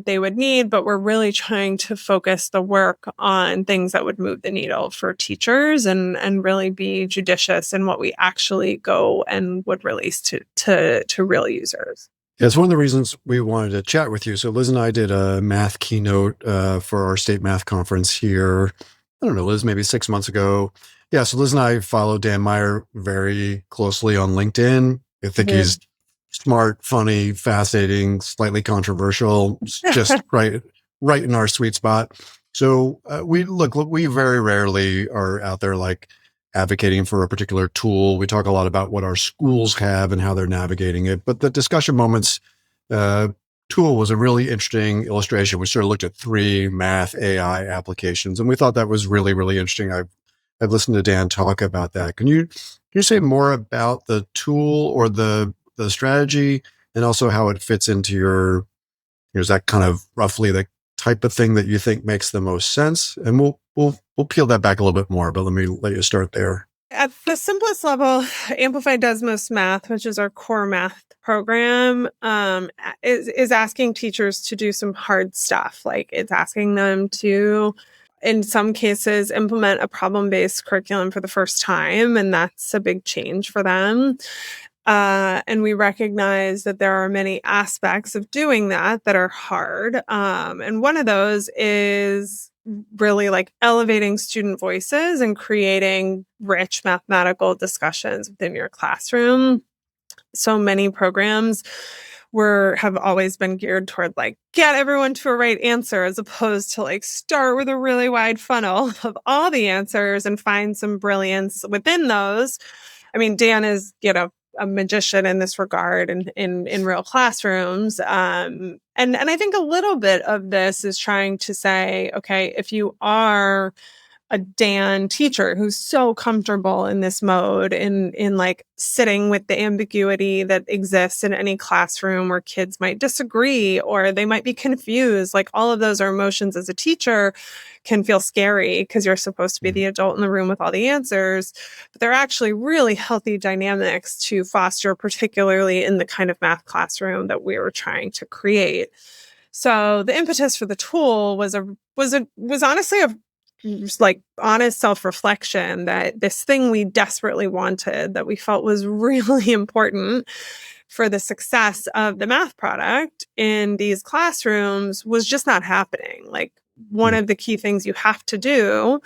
they would need, but we're really trying to focus the work on things that would move the needle for teachers and really be judicious in what we actually go and would release to real users.
Yeah, it's one of the reasons we wanted to chat with you. So Liz and I did a math keynote for our state math conference here. I don't know, Liz, maybe 6 months ago. Yeah, so Liz and I follow Dan Meyer very closely on LinkedIn. I think he's smart, funny, fascinating, slightly controversial, just right right in our sweet spot. So we very rarely are out there like advocating for a particular tool. We talk a lot about what our schools have and how they're navigating it. But the discussion moments tool was a really interesting illustration. We sort of looked at 3 math AI applications, and we thought that was really, really interesting. I've listened to Dan talk about that. Can you say more about the tool or the strategy, and also how it fits into your, is that kind of roughly the type of thing that you think makes the most sense? And we'll peel that back a little bit more, but let me let you start there.
At the simplest level, Amplify Does Most Math, which is our core math program, is asking teachers to do some hard stuff. Like it's asking them to, in some cases, implement a problem-based curriculum for the first time, and that's a big change for them. And we recognize that there are many aspects of doing that are hard. And one of those is really like elevating student voices and creating rich mathematical discussions within your classroom. So many programs have always been geared toward like get everyone to a right answer, as opposed to like start with a really wide funnel of all the answers and find some brilliance within those. I mean, Dan is, a magician in this regard and in real classrooms. And I think a little bit of this is trying to say, okay, if you are a Dan teacher who's so comfortable in this mode, in like sitting with the ambiguity that exists in any classroom where kids might disagree or they might be confused, like all of those are emotions as a teacher can feel scary because you're supposed to be the adult in the room with all the answers. But they're actually really healthy dynamics to foster, particularly in the kind of math classroom that we were trying to create. So the impetus for the tool was honestly a just like honest self-reflection that this thing we desperately wanted, that we felt was really important for the success of the math product in these classrooms, was just not happening. Like one of the key things you have to do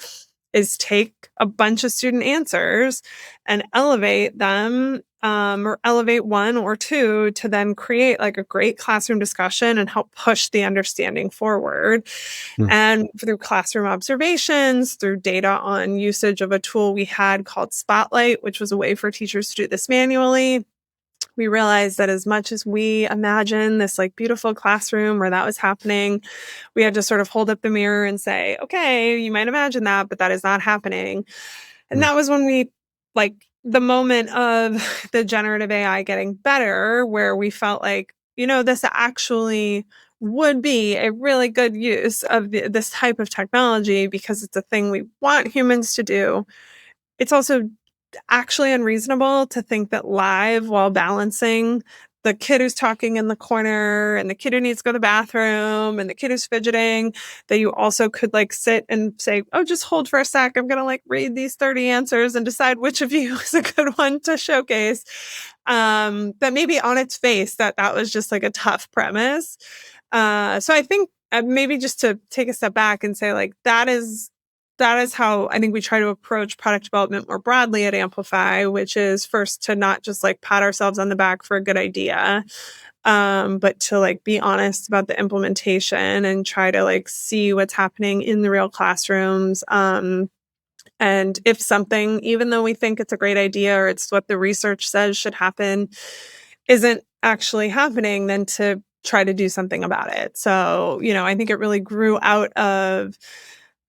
is take a bunch of student answers and elevate them, or elevate 1 or 2 to then create like a great classroom discussion and help push the understanding forward. And through classroom observations, through data on usage of a tool we had called Spotlight, which was a way for teachers to do this manually, we realized that as much as we imagine this like beautiful classroom where that was happening, we had to sort of hold up the mirror and say, okay, you might imagine that, but that is not happening. And that was when we, like, the moment of the generative AI getting better, where we felt like, this actually would be a really good use of this type of technology because it's a thing we want humans to do. It's also actually unreasonable to think that live, while balancing the kid who's talking in the corner and the kid who needs to go to the bathroom and the kid who's fidgeting, that you also could like sit and say, oh, just hold for a sec. I'm going to like read these 30 answers and decide which of you is a good one to showcase. That maybe on its face that was just like a tough premise. So I think maybe just to take a step back and say like, that is how I think we try to approach product development more broadly at Amplify, which is first to not just like pat ourselves on the back for a good idea, but to like be honest about the implementation and try to like see what's happening in the real classrooms. And if something, even though we think it's a great idea or it's what the research says should happen, isn't actually happening, then to try to do something about it. So, I think it really grew out of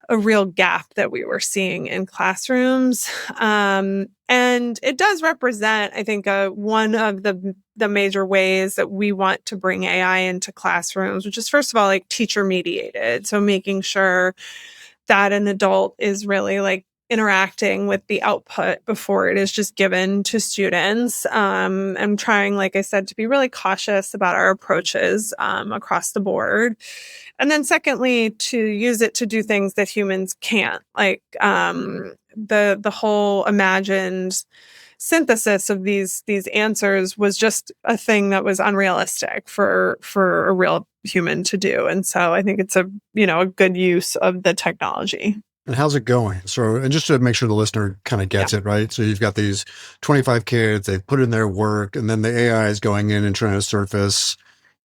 a real gap that we were seeing in classrooms. And it does represent, I think, one of the major ways that we want to bring AI into classrooms, which is, first of all, like teacher mediated. So making sure that an adult is really like interacting with the output before it is just given to students. I'm trying, like I said, to be really cautious about our approaches across the board. And then secondly, to use it to do things that humans can't, like the whole imagined synthesis of these answers was just a thing that was unrealistic for a real human to do. And so I think it's a good use of the technology.
And how's it going? So, and just to make sure the listener kind of gets it, right? So you've got these 25 kids, they've put in their work, and then the AI is going in and trying to surface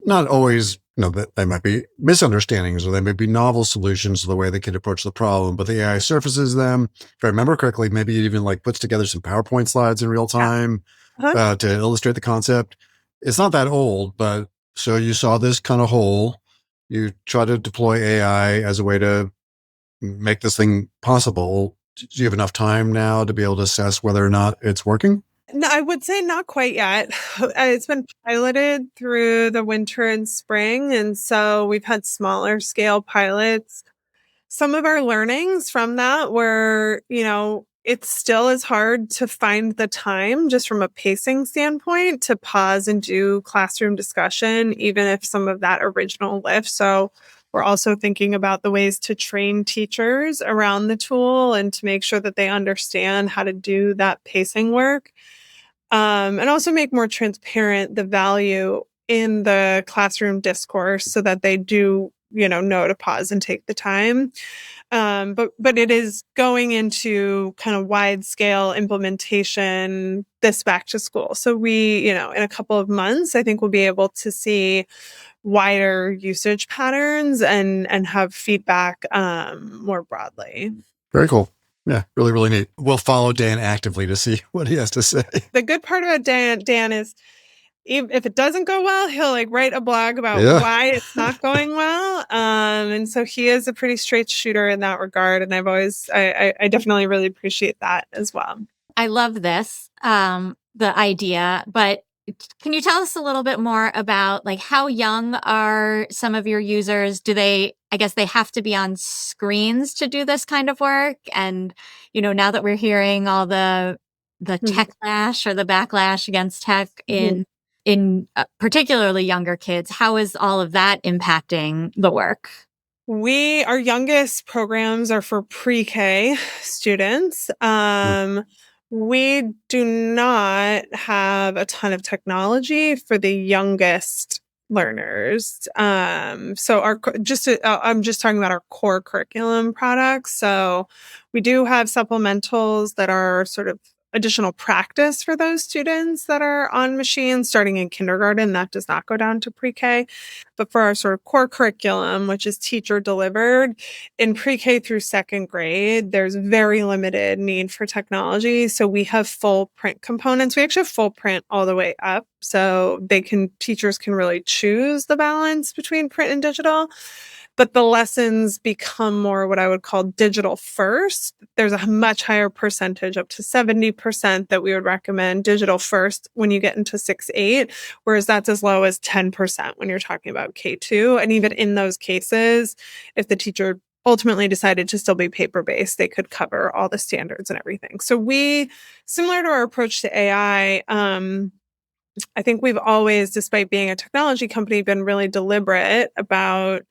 not always, that they might be misunderstandings or they may be novel solutions to the way the kid approach the problem, but the AI surfaces them. If I remember correctly, maybe it even like puts together some PowerPoint slides in real
Yeah.
time
Uh-huh.
to illustrate the concept. It's not that old, but so you saw this kind of hole. You try to deploy AI as a way to make this thing possible. Do you have enough time now to be able to assess whether or not it's working?
No, I would say not quite yet. It's been piloted through the winter and spring, and so we've had smaller scale pilots. Some of our learnings from that were, it still is hard to find the time just from a pacing standpoint to pause and do classroom discussion, even if some of that original lift. So we're also thinking about the ways to train teachers around the tool and to make sure that they understand how to do that pacing work. And also make more transparent the value in the classroom discourse so that they do, know to pause and take the time. But it is going into kind of wide scale implementation this back to school. So we, in a couple of months, I think we'll be able to see wider usage patterns and have feedback more broadly.
Very cool. Yeah, really, really neat. We'll follow Dan actively to see what he has to say.
The good part about Dan is if it doesn't go well, he'll like write a blog about
Yeah.
why it's not going well. And so he is a pretty straight shooter in that regard. And I definitely really appreciate that as well.
I love this, the idea, but can you tell us a little bit more about like how young are some of your users? I guess they have to be on screens to do this kind of work. And, now that we're hearing all the tech lash or the backlash against tech in particularly younger kids, how is all of that impacting the work?
Our youngest programs are for pre-K students. We do not have a ton of technology for the youngest learners. So I'm just talking about our core curriculum products. So we do have supplementals that are sort of additional practice for those students that are on machines starting in kindergarten. That does not go down to pre-K. But for our sort of core curriculum, which is teacher delivered in pre-K through second grade, there's very limited need for technology. So we have full print components. We actually have full print all the way up. So teachers can really choose the balance between print and digital. But the lessons become more what I would call digital first. There's a much higher percentage, up to 70%, that we would recommend digital first when you get into 6-8, whereas that's as low as 10% when you're talking about K2. And even in those cases, if the teacher ultimately decided to still be paper-based, they could cover all the standards and everything. So similar to our approach to AI, I think we've always, despite being a technology company, been really deliberate about,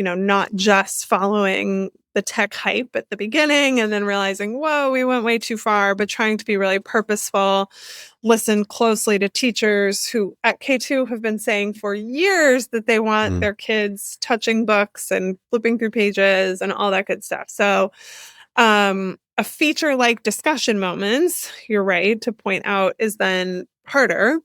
not just following the tech hype at the beginning and then realizing, whoa, we went way too far, but trying to be really purposeful, listen closely to teachers who at K2 have been saying for years that they want their kids touching books and flipping through pages and all that good stuff. So a feature like discussion moments, you're right to point out, is then harder.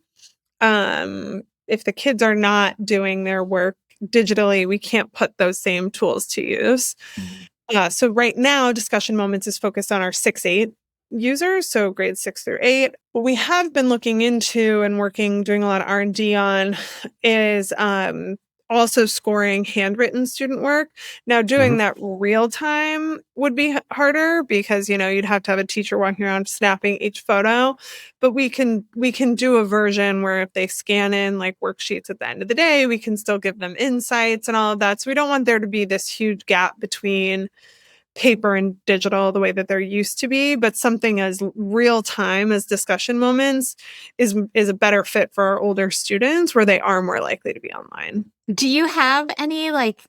If the kids are not doing their work digitally, we can't put those same tools to use. So right now, discussion moments is focused on our 6-8 users, so grades 6 through 8. What we have been looking into and doing a lot of R&D on is also scoring handwritten student work. Now, doing that real time would be harder because, you'd have to have a teacher walking around snapping each photo. But we can do a version where if they scan in like worksheets at the end of the day, we can still give them insights and all of that. So we don't want there to be this huge gap between paper and digital the way that there used to be, but something as real time as discussion moments is a better fit for our older students where they are more likely to be online.
Do you have any like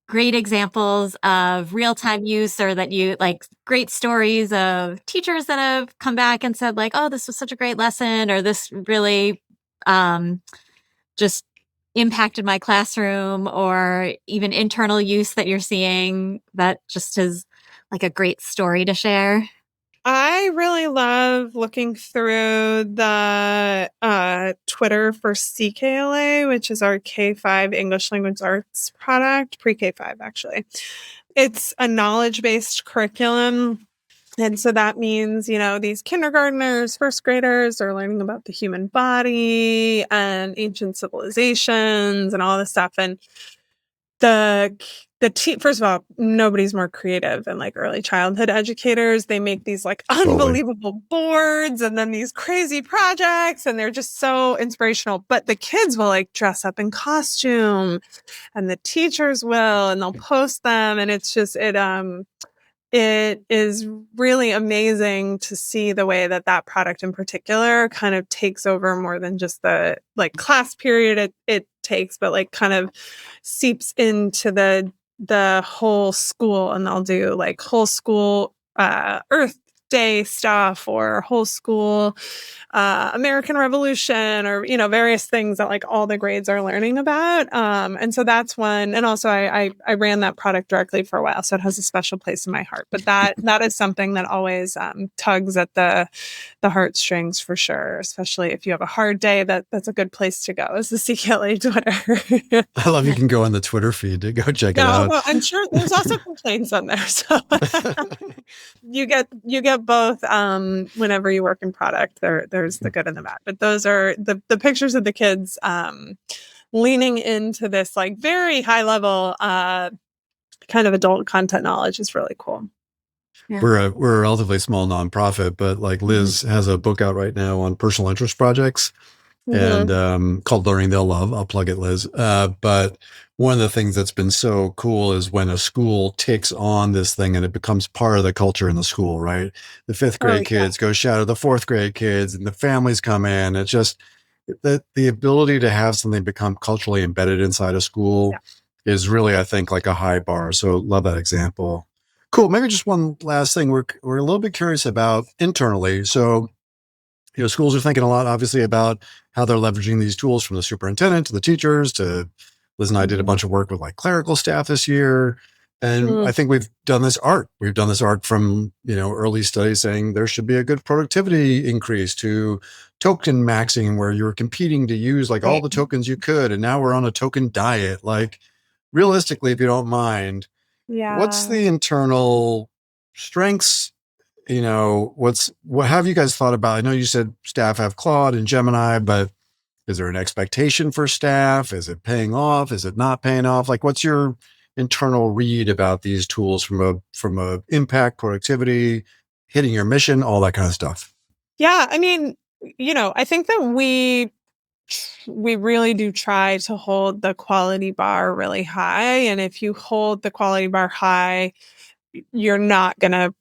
great examples of real-time use or that you like great stories of teachers that have come back and said like, oh, this was such a great lesson, or this really just impacted my classroom, or even internal use that you're seeing that just is like a great story to share?
I really love looking through the Twitter for CKLA, which is our K-5 English Language Arts product, pre-K-5 actually. It's a knowledge-based curriculum. And so that means, these kindergartners, first graders are learning about the human body and ancient civilizations and all this stuff. And first of all, nobody's more creative than like early childhood educators. They make these like unbelievable boards and then these crazy projects, and they're just so inspirational. But the kids will like dress up in costume, and the teachers will, and they'll post them, and it's just it is really amazing to see the way that product in particular kind of takes over more than just the like class period it takes, but like kind of seeps into the whole school, and they'll do like whole school Earth Day stuff or whole school American Revolution, or various things that like all the grades are learning about. And so that's one. And also I ran that product directly for a while, so it has a special place in my heart. But that is something that always tugs at the heartstrings for sure, especially if you have a hard day. That's a good place to go, is the CKLA Twitter.
I love you can go on the Twitter feed to go check it out.
Well, I'm sure there's also complaints on there, so you get both. Whenever you work in product, there's the good and the bad. But those are the pictures of the kids leaning into this like very high level kind of adult content knowledge is really cool.
Yeah. We're a relatively small nonprofit, but like Liz has a book out right now on personal interest projects, and called Learning They'll Love. I'll plug it, Liz. But one of the things that's been so cool is when a school takes on this thing and it becomes part of the culture in the school, right? The fifth grade kids go shadow the fourth grade kids, and the families come in. It's just the ability to have something become culturally embedded inside a school is really, I think, like a high bar. So love that example. Cool. Maybe just one last thing. We're a little bit curious about internally. So, schools are thinking a lot, obviously, about how they're leveraging these tools, from the superintendent to the teachers to Liz and I did a bunch of work with like clerical staff this year. And I think we've done this art. We've done this art from, early studies saying there should be a good productivity increase, to token maxing, where you're competing to use like all the tokens you could. And now we're on a token diet. Like, realistically, if you don't mind, what's the internal strengths? What have you guys thought about? I know you said staff have Claude and Gemini, but is there an expectation for staff? Is it paying off? Is it not paying off? Like, what's your internal read about these tools from a impact, productivity, hitting your mission, all that kind of stuff?
Yeah, I mean, I think that we really do try to hold the quality bar really high. And if you hold the quality bar high, you're not going to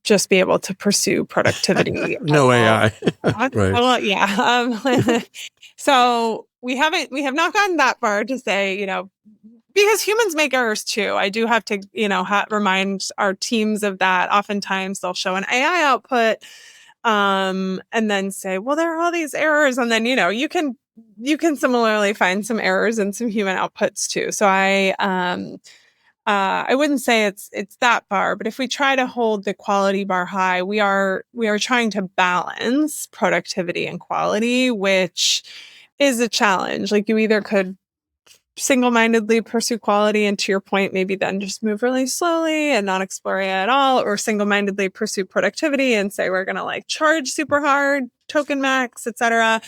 just be able to pursue productivity.
No AI. Right.
Well, yeah. So we have not gotten that far to say, because humans make errors too. I do have to, remind our teams of that. Oftentimes they'll show an AI output, and then say, well, there are all these errors. And then, you can similarly find some errors in some human outputs too. So I wouldn't say it's that far, but if we try to hold the quality bar high, we are trying to balance productivity and quality, which is a challenge. Like, you either could single-mindedly pursue quality, and to your point, maybe then just move really slowly and not explore it at all, or single-mindedly pursue productivity and say we're going to like charge super hard, token max, etc.,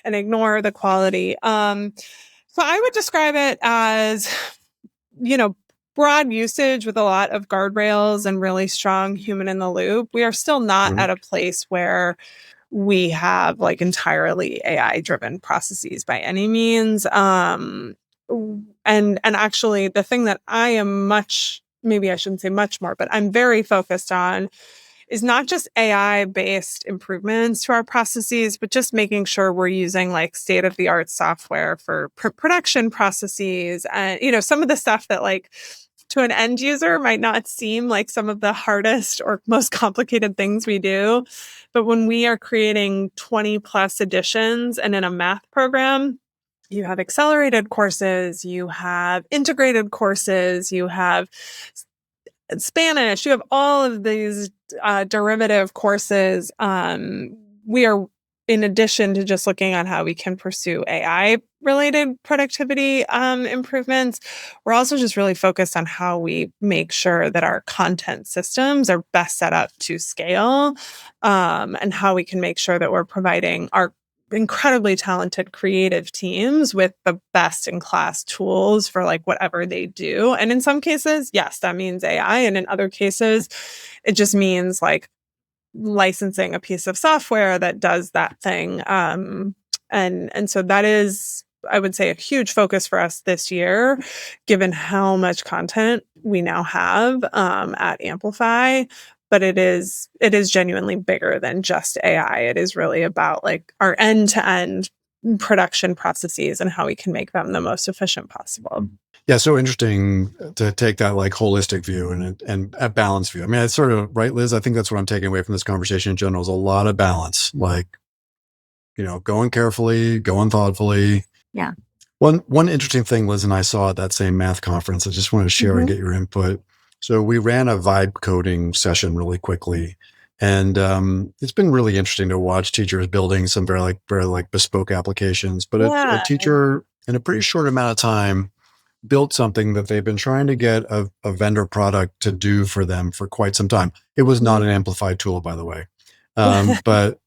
and ignore the quality. So I would describe it as, broad usage with a lot of guardrails and really strong human in the loop. We are still not at a place where we have like entirely AI driven processes by any means. And actually the thing that I am maybe I shouldn't say much more, but I'm very focused on is not just AI based improvements to our processes, but just making sure we're using like state of the art software for production processes. And, some of the stuff that like to an end user might not seem like some of the hardest or most complicated things we do. But when we are creating 20 plus editions and in a math program, you have accelerated courses, you have integrated courses, you have Spanish. You have all of these derivative courses. We are, in addition to just looking at how we can pursue AI related productivity improvements, we're also just really focused on how we make sure that our content systems are best set up to scale, and how we can make sure that we're providing our incredibly talented creative teams with the best in class tools for like whatever they do. And in some cases, yes, that means AI. And in other cases, it just means like licensing a piece of software that does that thing. And so that is, I would say, a huge focus for us this year, given how much content we now have at Amplify. But it is genuinely bigger than just AI. It is really about like our end-to-end production processes and how we can make them the most efficient possible.
Yeah, so interesting to take that like holistic view and a balanced view. I mean, it's sort of right, Liz. I think that's what I'm taking away from this conversation in general is a lot of balance, like, going carefully, going thoughtfully.
Yeah.
One interesting thing Liz and I saw at that same math conference, I just wanted to share and get your input. So we ran a vibe coding session really quickly. And it's been really interesting to watch teachers building some very bespoke applications. But a teacher in a pretty short amount of time built something that they've been trying to get a vendor product to do for them for quite some time. It was not an Amplify tool, by the way. But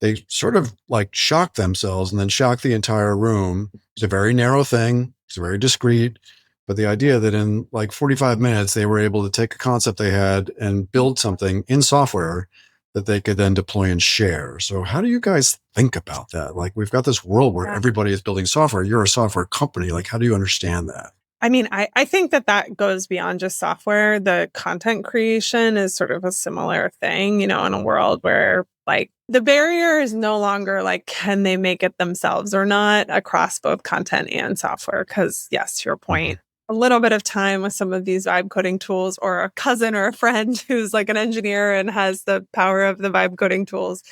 they sort of like shocked themselves and then shocked the entire room. It's a very narrow thing. It's very discreet. But the idea that in like 45 minutes, they were able to take a concept they had and build something in software that they could then deploy and share. So how do you guys think about that? Like we've got this world where everybody is building software. You're a software company. Like, how do you understand that?
I mean, I think that goes beyond just software. The content creation is sort of a similar thing, in a world where like the barrier is no longer like, can they make it themselves or not across both content and software? Because yes, to your point, a little bit of time with some of these vibe coding tools or a cousin or a friend who's like an engineer and has the power of the vibe coding tools.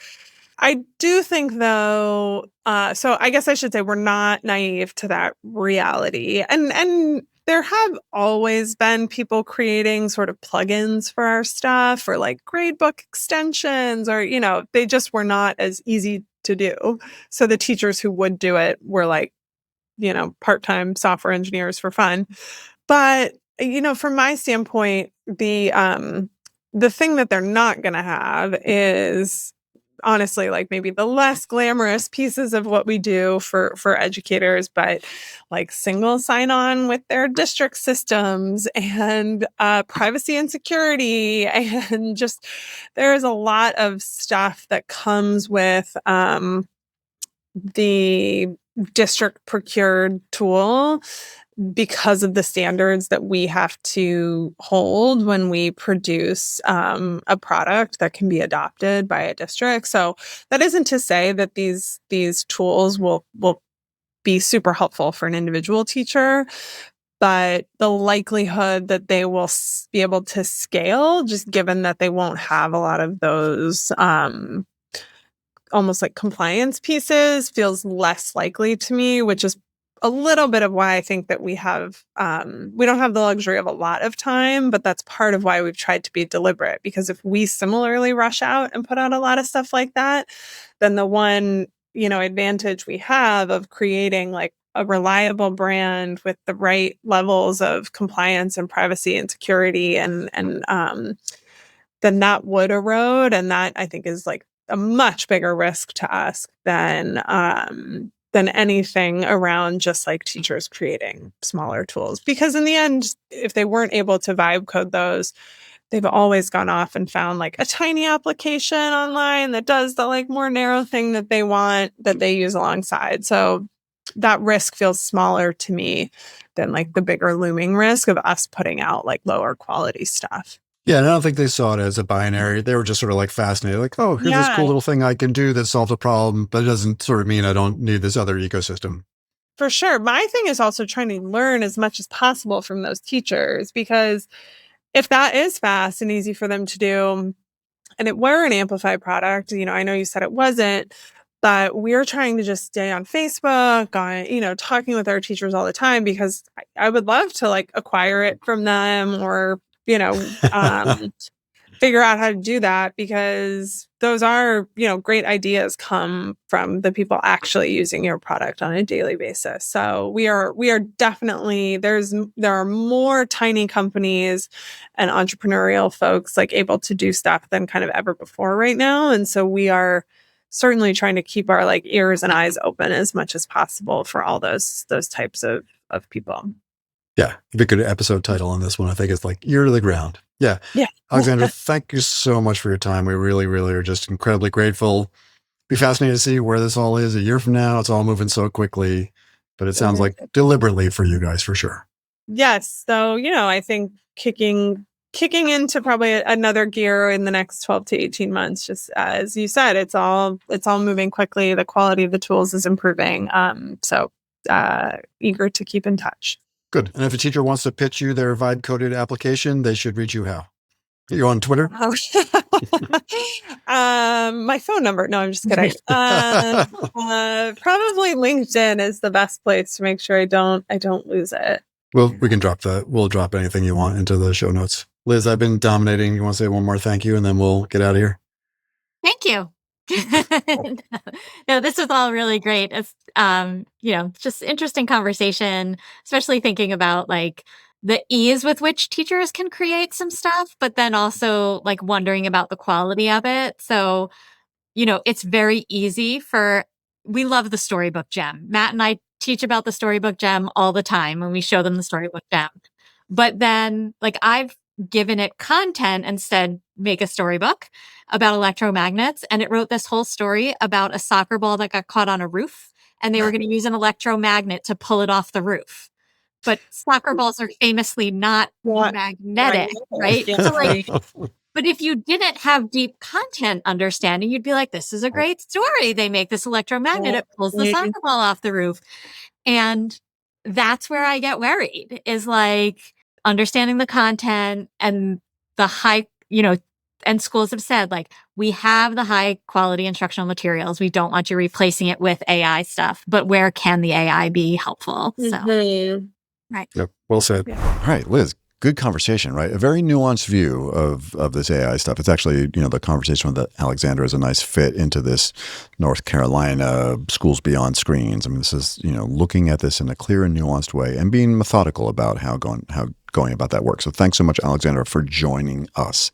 I do think though, so I guess I should say we're not naive to that reality. And there have always been people creating sort of plugins for our stuff or like gradebook extensions or, they just were not as easy to do. So the teachers who would do it were like, part-time software engineers for fun. But, from my standpoint, the thing that they're not going to have is honestly like maybe the less glamorous pieces of what we do for educators, but like single sign-on with their district systems and privacy and security, and just there's a lot of stuff that comes with the district procured tool because of the standards that we have to hold when we produce a product that can be adopted by a district. So that isn't to say that these tools will be super helpful for an individual teacher, but the likelihood that they will be able to scale, just given that they won't have a lot of those almost like compliance pieces, feels less likely to me, which is a little bit of why I think that we don't have the luxury of a lot of time, but that's part of why we've tried to be deliberate. Because if we similarly rush out and put out a lot of stuff like that, then the one, advantage we have of creating like a reliable brand with the right levels of compliance and privacy and security and then that would erode. And that I think is like a much bigger risk to us than anything around just like teachers creating smaller tools. Because in the end, if they weren't able to vibe code those, they've always gone off and found like a tiny application online that does the like more narrow thing that they want that they use alongside. So that risk feels smaller to me than like the bigger looming risk of us putting out like lower quality stuff.
Yeah, and I don't think they saw it as a binary. They were just sort of like fascinated, like, oh, here's this cool little thing I can do that solves a problem, but it doesn't sort of mean I don't need this other ecosystem.
For sure. My thing is also trying to learn as much as possible from those teachers, because if that is fast and easy for them to do, and it were an Amplify product, I know you said it wasn't, but we're trying to just stay on Facebook, talking with our teachers all the time, because I would love to like acquire it from them or figure out how to do that, because those are, great ideas come from the people actually using your product on a daily basis. So we are definitely, there are more tiny companies and entrepreneurial folks like able to do stuff than kind of ever before right now. And so we are certainly trying to keep our like ears and eyes open as much as possible for all those types of people.
Yeah. If you could episode title on this one, I think it's like ear to the ground. Yeah.
Yeah.
Alexandra, thank you so much for your time. We really, really are just incredibly grateful. Be fascinated to see where this all is a year from now. It's all moving so quickly, but it sounds like deliberately for you guys for sure.
Yes. So, I think kicking into probably another gear in the next 12 to 18 months, just as you said, it's all moving quickly. The quality of the tools is improving. So eager to keep in touch.
Good. And if a teacher wants to pitch you their vibe coded application, they should reach you how? Are you on Twitter?
Oh. My phone number. No, I'm just kidding. Probably LinkedIn is the best place to make sure I don't lose it.
Well, we can drop that. We'll drop anything you want into the show notes. Liz, I've been dominating. You want to say one more thank you and then we'll get out of here?
Thank you. No, this was all really great. It's, just interesting conversation, especially thinking about like the ease with which teachers can create some stuff, but then also like wondering about the quality of it. So, it's very easy we love the storybook gem. Matt and I teach about the storybook gem all the time when we show them the storybook gem. But then like I've given it content and said, make a storybook about electromagnets. And it wrote this whole story about a soccer ball that got caught on a roof and they were going to use an electromagnet to pull it off the roof. But soccer balls are famously not magnetic, right? So like, but if you didn't have deep content understanding, you'd be like, this is a great story. They make this electromagnet, it pulls the soccer ball off the roof. And that's where I get worried, is like understanding the content and the high, and schools have said, like, we have the high quality instructional materials. We don't want you replacing it with AI stuff, but where can the AI be helpful? So, right.
Yep. Well said. Yeah. All right, Liz, good conversation, right? A very nuanced view of this AI stuff. It's actually, the conversation with Alexandra is a nice fit into this North Carolina schools beyond screens. I mean, this is, looking at this in a clear and nuanced way and being methodical about how going about that work. So thanks so much, Alexandra, for joining us.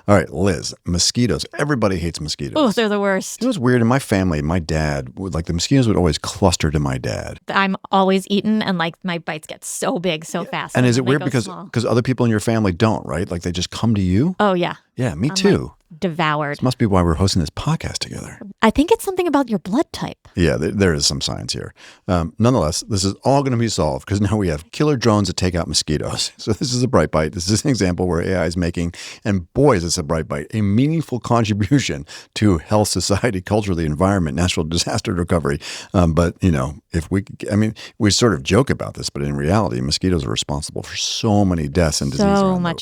All right, Liz, mosquitoes. Everybody hates mosquitoes.
Oh, they're the worst.
It was weird. In my family, my dad would, the mosquitoes would always cluster to my dad.
I'm always eaten and my bites get so big so fast.
And is it weird because other people in your family don't, right? Like they just come to you?
Oh, yeah.
Yeah, me too.
Devoured.
This must be why we're hosting this podcast together.
I think it's something about your blood type.
Yeah, there is some science here. Nonetheless, this is all going to be solved because now we have killer drones that take out mosquitoes. So this is a bright bite. This is an example where AI is making, and boys, it's a bright bite, a meaningful contribution to health, society, culture, the environment, natural disaster recovery. But, we sort of joke about this, but in reality, mosquitoes are responsible for so many deaths and disease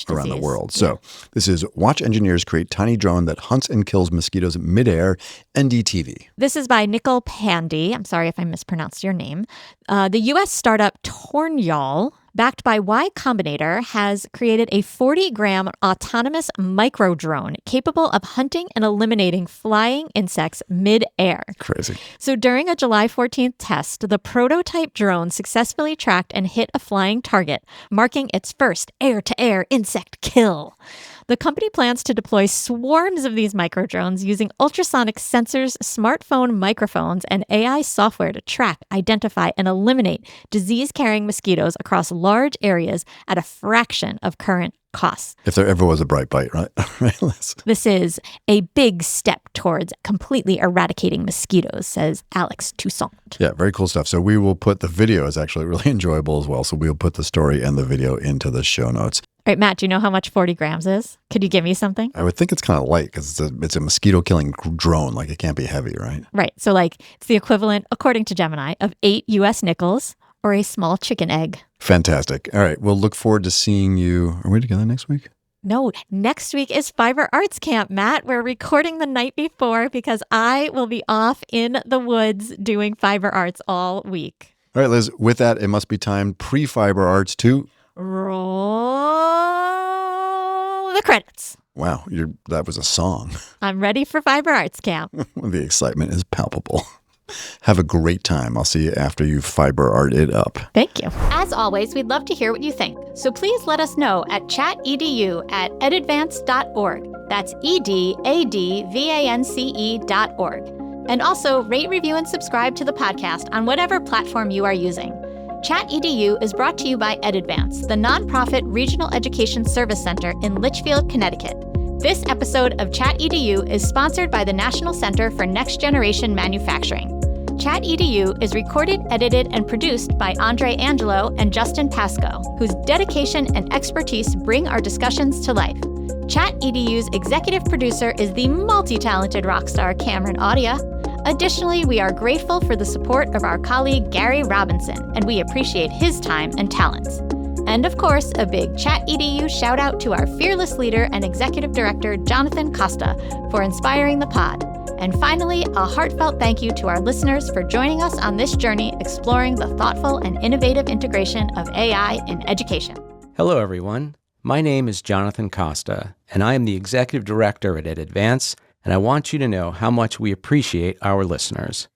around the world. So this is watch engineers create tiny drone that hunts and kills mosquitoes midair, NDTV.
This is by Nicole Pandy. I'm sorry if I mispronounced your name. The U.S. startup Tornyal, backed by Y Combinator, has created a 40-gram autonomous micro drone capable of hunting and eliminating flying insects mid-air.
Crazy.
So during a July 14th test, the prototype drone successfully tracked and hit a flying target, marking its first air-to-air insect kill. The company plans to deploy swarms of these micro drones using ultrasonic sensors, smartphone microphones, and AI software to track, identify, and eliminate disease-carrying mosquitoes across large areas at a fraction of current costs.
If there ever was a bright bite, right?
This is a big step towards completely eradicating mosquitoes, says Alex Toussaint.
Yeah, very cool stuff. So we will put the video is actually really enjoyable as well. So we'll put the story and the video into the show notes.
All right, Matt, do you know how much 40 grams is? Could you give me something?
I would think it's kind of light because it's a mosquito-killing drone. Like, it can't be heavy, right?
Right. So, it's the equivalent, according to Gemini, of 8 U.S. nickels or a small chicken egg.
Fantastic. All right. We'll look forward to seeing you. Are we together next week?
No, next week is Fiber Arts Camp, Matt. We're recording the night before because I will be off in the woods doing fiber arts all week.
All right, Liz, with that, it must be time pre-Fiber Arts to
roll the credits.
Wow, that was a song.
I'm ready for Fiber Arts Camp.
The excitement is palpable. Have a great time. I'll see you after you fiber art it up.
Thank you. As always, we'd love to hear what you think. So please let us know at chatedu@edadvance.org. That's EDADVANCE.org. And also rate, review, and subscribe to the podcast on whatever platform you are using. Chat EDU is brought to you by EdAdvance, the nonprofit regional education service center in Litchfield, Connecticut. This episode of Chat EDU is sponsored by the National Center for Next Generation Manufacturing. Chat EDU is recorded, edited, and produced by Andre Angelo and Justin Pasco, whose dedication and expertise bring our discussions to life. Chat EDU's executive producer is the multi-talented rock star Cameron Audia. Additionally, we are grateful for the support of our colleague Gary Robinson, and we appreciate his time and talents. And of course, a big Chat EDU shout out to our fearless leader and executive director, Jonathan Costa, for inspiring the pod. And finally, a heartfelt thank you to our listeners for joining us on this journey exploring the thoughtful and innovative integration of AI in education.
Hello, everyone. My name is Jonathan Costa, and I am the executive director at EdAdvance, and I want you to know how much we appreciate our listeners.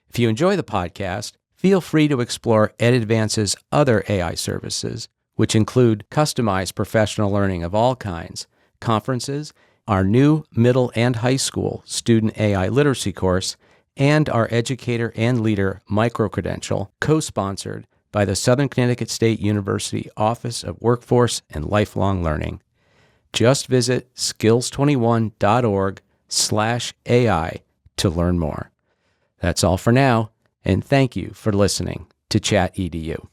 If you enjoy the podcast, feel free to explore EdAdvance's other AI services, which include customized professional learning of all kinds, conferences, our new middle and high school student AI literacy course, and our educator and leader micro-credential, co-sponsored by the Southern Connecticut State University Office of Workforce and Lifelong Learning. Just visit skills21.org/AI to learn more. That's all for now, and thank you for listening to Chat EDU.